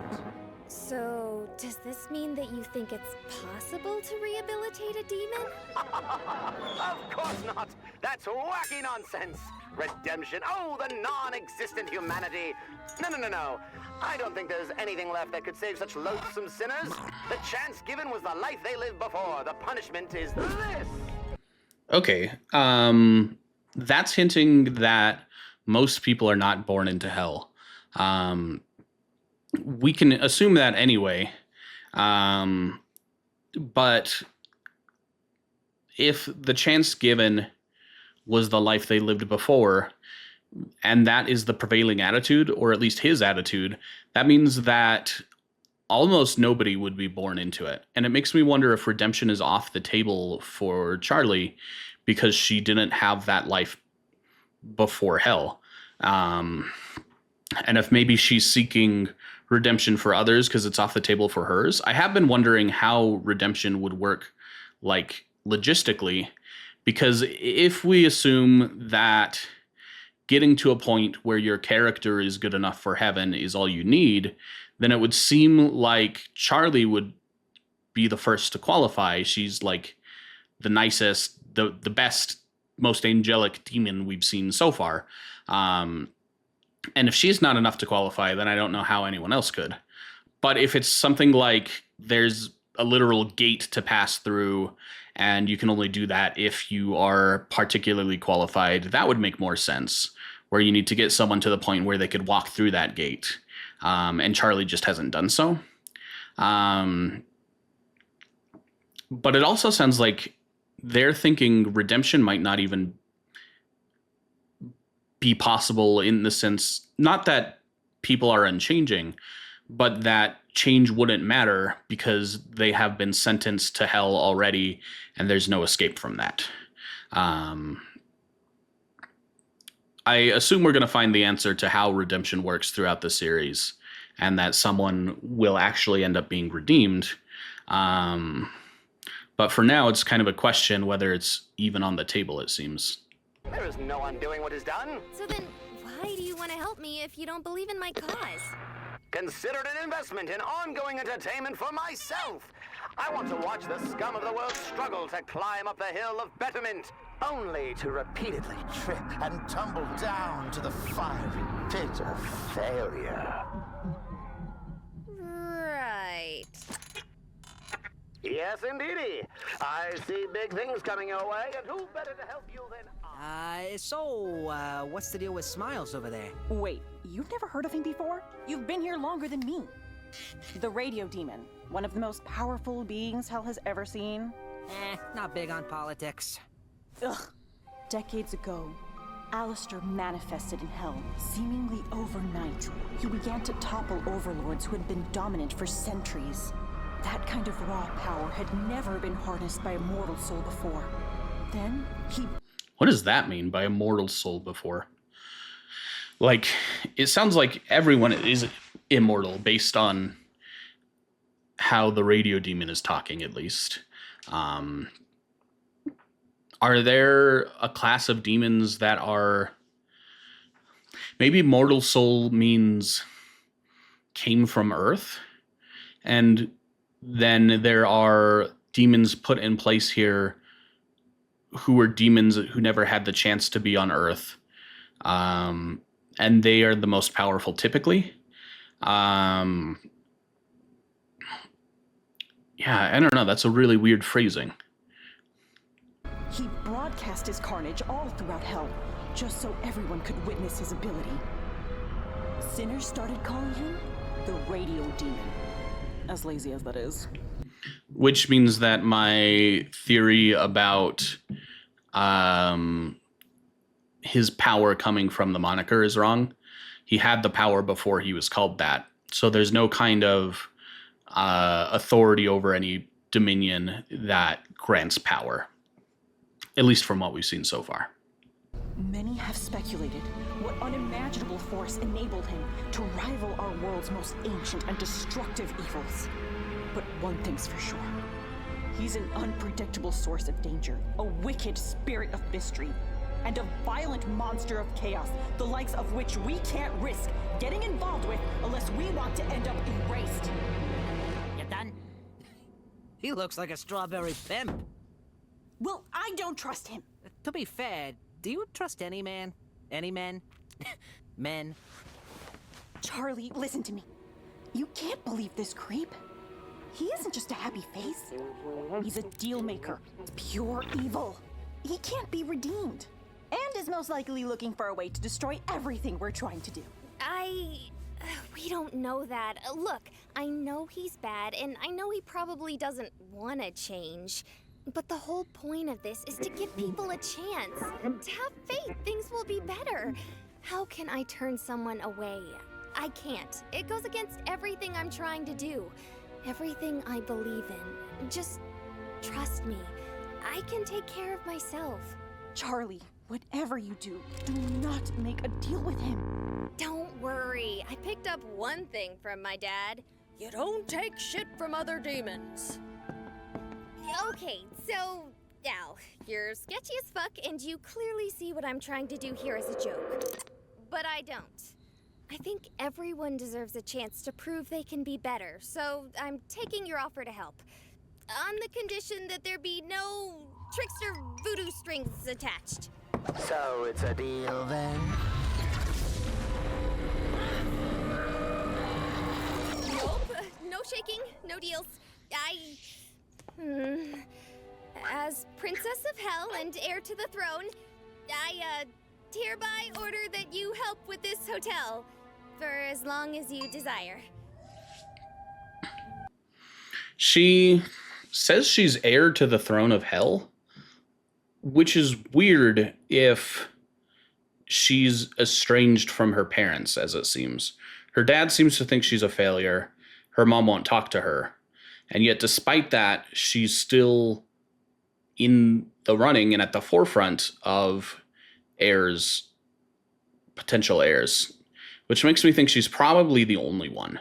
So, does this mean that you think it's possible to rehabilitate a demon? Of course not. That's wacky nonsense. Redemption. Oh, the non-existent humanity. No. I don't think there's anything left that could save such loathsome sinners. The chance given was the life they lived before. The punishment is this. Okay. That's hinting that most people are not born into hell. We can assume that anyway. But if the chance given was the life they lived before, and that is the prevailing attitude, or at least his attitude, that means that almost nobody would be born into it. And it makes me wonder if redemption is off the table for Charlie because she didn't have that life before hell. And if maybe she's seeking redemption for others because it's off the table for hers. I have been wondering how redemption would work, like, logistically, because if we assume that getting to a point where your character is good enough for heaven is all you need, then it would seem like Charlie would be the first to qualify. She's like the nicest, the best, most angelic demon we've seen so far. And if she's not enough to qualify, then I don't know how anyone else could. But if it's something like there's a literal gate to pass through and you can only do that if you are particularly qualified, that would make more sense, where you need to get someone to the point where they could walk through that gate. And Charlie just hasn't done so. But it also sounds like they're thinking redemption might not even be possible, in the sense, not that people are unchanging, but that change wouldn't matter because they have been sentenced to hell already and there's no escape from that. I assume we're going to find the answer to how redemption works throughout the series, and that someone will actually end up being redeemed. But for now, it's kind of a question whether it's even on the table, it seems. There is no undoing what is done. So then, why do you want to help me if you don't believe in my cause? Consider it an investment in ongoing entertainment for myself. I want to watch the scum of the world struggle to climb up the hill of betterment, only to repeatedly trip and tumble down to the fiery pit of failure. Right. Yes, indeedy. I see big things coming your way, and who better to help you than I? So, what's the deal with Smiles over there? Wait, you've never heard of him before? You've been here longer than me. The radio demon, one of the most powerful beings hell has ever seen. Not big on politics. Ugh. Decades ago, Alastor manifested in hell, seemingly overnight. He began to topple overlords who had been dominant for centuries. That kind of raw power had never been harnessed by a mortal soul before. Then, he... What does that mean by immortal soul before? Like, it sounds like everyone is immortal based on how the radio demon is talking, at least. Are there a class of demons that are... Maybe mortal soul means came from Earth, and then there are demons put in place here who were demons who never had the chance to be on Earth, and they are the most powerful typically. Yeah, I don't know. That's a really weird phrasing. He broadcast his carnage all throughout hell, just so everyone could witness his ability. Sinners started calling him the radio demon. As lazy as that is. Which means that my theory about his power coming from the moniker is wrong. He had the power before he was called that. So there's no kind of authority over any dominion that grants power. At least from what we've seen so far. Many have speculated what unimaginable force enabled him to rival our world's most ancient and destructive evils. But one thing's for sure. He's an unpredictable source of danger, a wicked spirit of mystery, and a violent monster of chaos, the likes of which we can't risk getting involved with unless we want to end up erased. You done? He looks like a strawberry pimp. Well, I don't trust him. To be fair, do you trust any man? Any men? Men? Charlie, listen to me. You can't believe this creep. He isn't just a happy face. He's a deal maker. It's pure evil. He can't be redeemed. And is most likely looking for a way to destroy everything we're trying to do. We don't know that. Look, I know he's bad, and I know he probably doesn't want to change. But the whole point of this is to give people a chance. To have faith, things will be better. How can I turn someone away? I can't. It goes against everything I'm trying to do. Everything I believe in. Just trust me. I can take care of myself. Charlie, whatever you do, do not make a deal with him. Don't worry. I picked up one thing from my dad. You don't take shit from other demons. Okay, so now, you're sketchy as fuck, and you clearly see what I'm trying to do here as a joke. But I don't. I think everyone deserves a chance to prove they can be better, so I'm taking your offer to help. On the condition that there be no trickster voodoo strings attached. So it's a deal then? Nope, no shaking, no deals. As Princess of Hell and heir to the throne, I hereby order that you help with this hotel for as long as you desire. She says she's heir to the throne of hell, which is weird if she's estranged from her parents, as it seems. Her dad seems to think she's a failure. Her mom won't talk to her. And yet, despite that, she's still in the running and at the forefront of heirs, potential heirs, which makes me think she's probably the only one.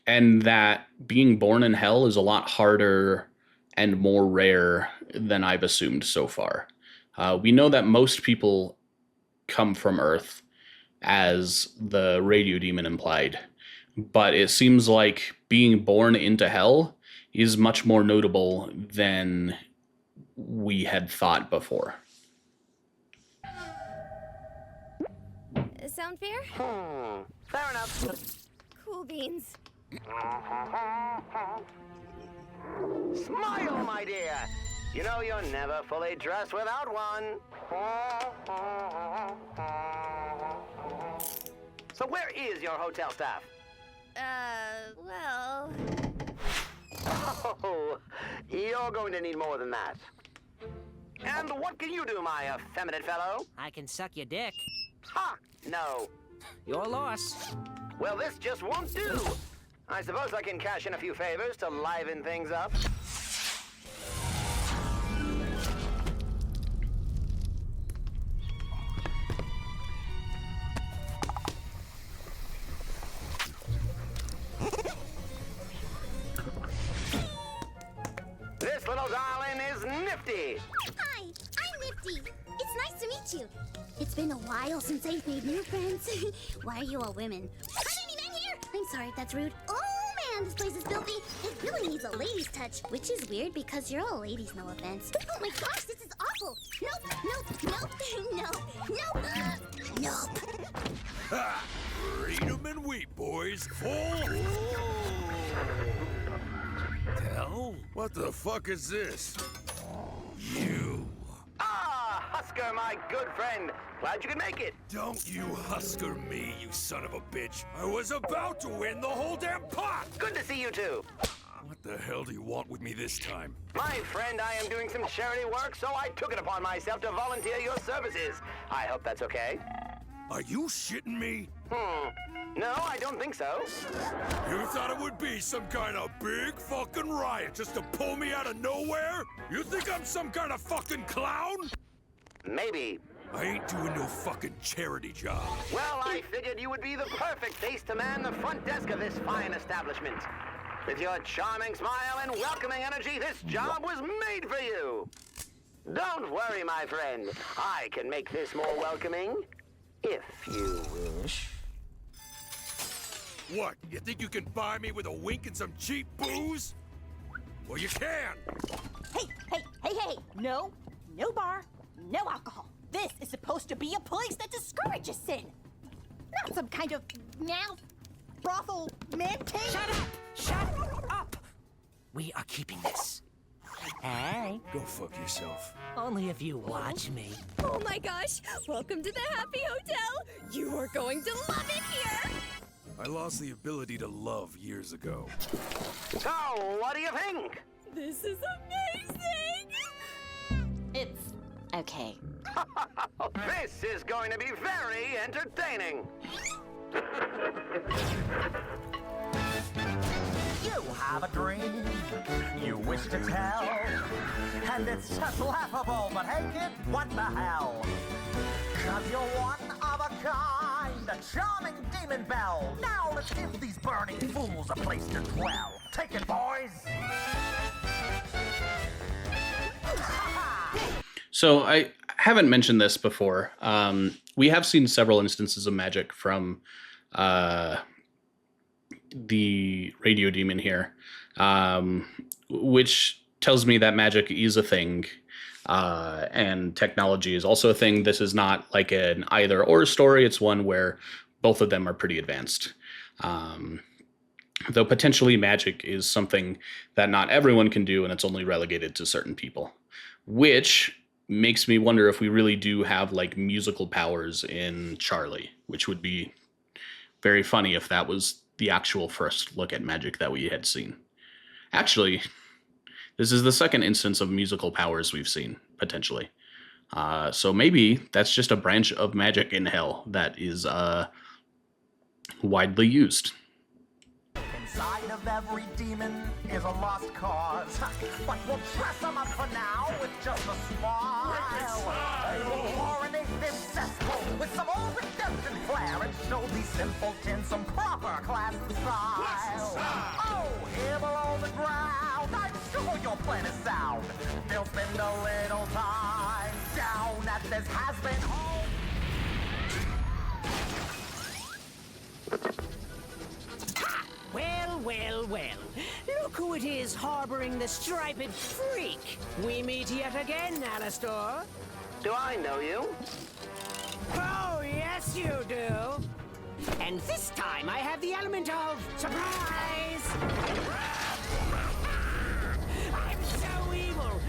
And that being born in hell is a lot harder and more rare than I've assumed so far. We know that most people come from Earth, as the radio demon implied. But it seems like being born into hell is much more notable than we had thought before. Sound fair? Fair enough. Cool beans. Smile, my dear. You know you're never fully dressed without one. So where is your hotel staff? Well... Oh, you're going to need more than that. And what can you do, my effeminate fellow? I can suck your dick. Ha! No. Your loss. Well, this just won't do. I suppose I can cash in a few favors to liven things up. Nifty. Hi, I'm Nifty. It's nice to meet you. It's been a while since I've made new friends. Why are you all women? Are there any men here? I'm sorry if that's rude. Oh man, this place is filthy. It really needs a lady's touch, which is weird because you're all ladies, no offense. Oh my gosh, this is awful. Nope, nope. Ha! Freedom and wheat, boys. Full. Hell? What the fuck is this? You. Ah, Husker, my good friend. Glad you could make it. Don't you Husker me, you son of a bitch. I was about to win the whole damn pot. Good to see you too. What the hell do you want with me this time? My friend, I am doing some charity work, so I took it upon myself to volunteer your services. I hope that's okay. Are you shitting me? No, I don't think so. You thought it would be some kind of big fucking riot just to pull me out of nowhere? You think I'm some kind of fucking clown? Maybe. I ain't doing no fucking charity job. Well, I figured you would be the perfect face to man the front desk of this fine establishment. With your charming smile and welcoming energy, this job was made for you. Don't worry, my friend. I can make this more welcoming, if you wish. What, you think you can buy me with a wink and some cheap booze? Well, you can. Hey! No bar, no alcohol. This is supposed to be a place that discourages sin. Not some kind of mouth brothel man-cave. Shut up! We are keeping this. Hey, Go fuck yourself. only if you watch me. Oh my gosh! Welcome to the Happy Hotel! You are going to love it here! I lost the ability to love years ago. So, what do you think? This is amazing! It's okay. This is going to be very entertaining. You have a dream you wish to tell, and it's just laughable, but hey kid, what the hell? 'Cause you're one of a kind, a charming demon belle. Now let's give these burning fools a place to dwell. Take it, boys! So I haven't mentioned this before. We have seen several instances of magic from the radio demon here, which tells me that magic is a thing, and technology is also a thing. This is not like an either or story. It's one where both of them are pretty advanced. Though potentially magic is something that not everyone can do, and it's only relegated to certain people, which makes me wonder if we really do have like musical powers in Charlie, which would be very funny if that was the actual first look at magic that we had seen. Actually, this is the second instance of musical powers we've seen, potentially. So maybe that's just a branch of magic in hell that is widely used. Inside of every demon is a lost cause, but we'll dress them up for now with just a smile. We'll coronate this cesspool with some old redemption flair and show these simpletons some proper class and style. Oh, here below the ground, I'm sure your plan is sound. They'll spend a little time down at this Hazbin Hotel. Well. Look who it is harboring the striped freak. We meet yet again, Alastor. Do I know you? Oh, yes, you do. And this time I have the element of surprise. I'm so evil.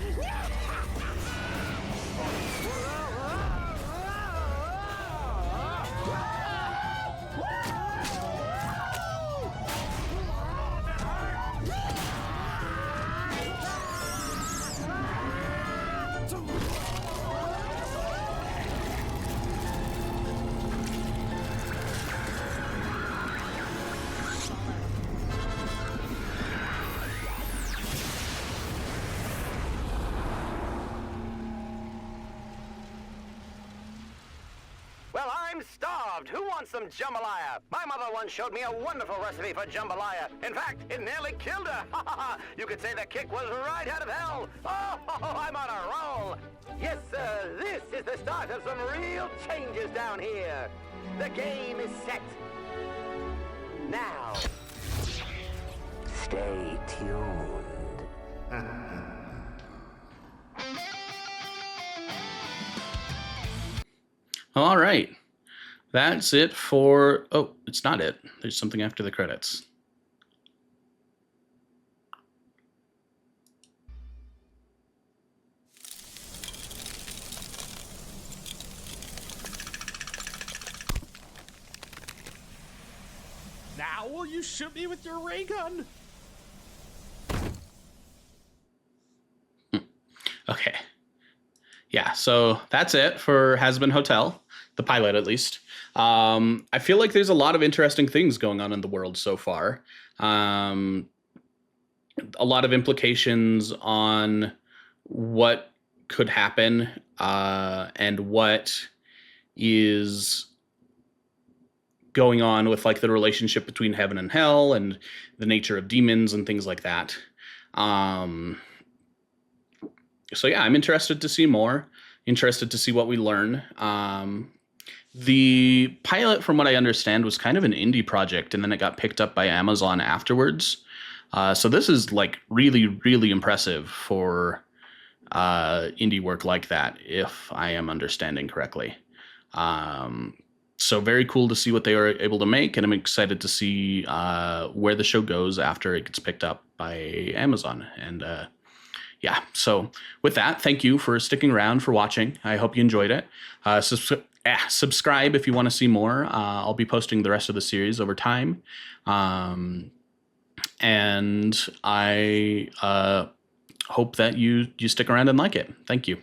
I'm starved. Who wants some jambalaya? My mother once showed me a wonderful recipe for jambalaya. In fact, it nearly killed her. You could say the kick was right out of hell. Oh, I'm on a roll. Yes, sir, this is the start of some real changes down here. The game is set. Now, stay tuned. All right. That's it for... Oh, it's not it. There's something after the credits. Now will you shoot me with your ray gun? Okay. Yeah, so that's it for Hazbin Hotel, the pilot at least. I feel like there's a lot of interesting things going on in the world so far. A lot of implications on what could happen and what is going on with like the relationship between heaven and hell and the nature of demons and things like that. So yeah, I'm interested to see more, interested to see what we learn. The pilot, from what I understand, was kind of an indie project, and then it got picked up by Amazon afterwards. So this is like really, really impressive for indie work like that, if I am understanding correctly. So very cool to see what they are able to make, and I'm excited to see where the show goes after it gets picked up by Amazon. And yeah, so with that, thank you for sticking around, for watching. I hope you enjoyed it. Subscribe if you want to see more. I'll be posting the rest of the series over time. And I hope that you stick around and like it. Thank you.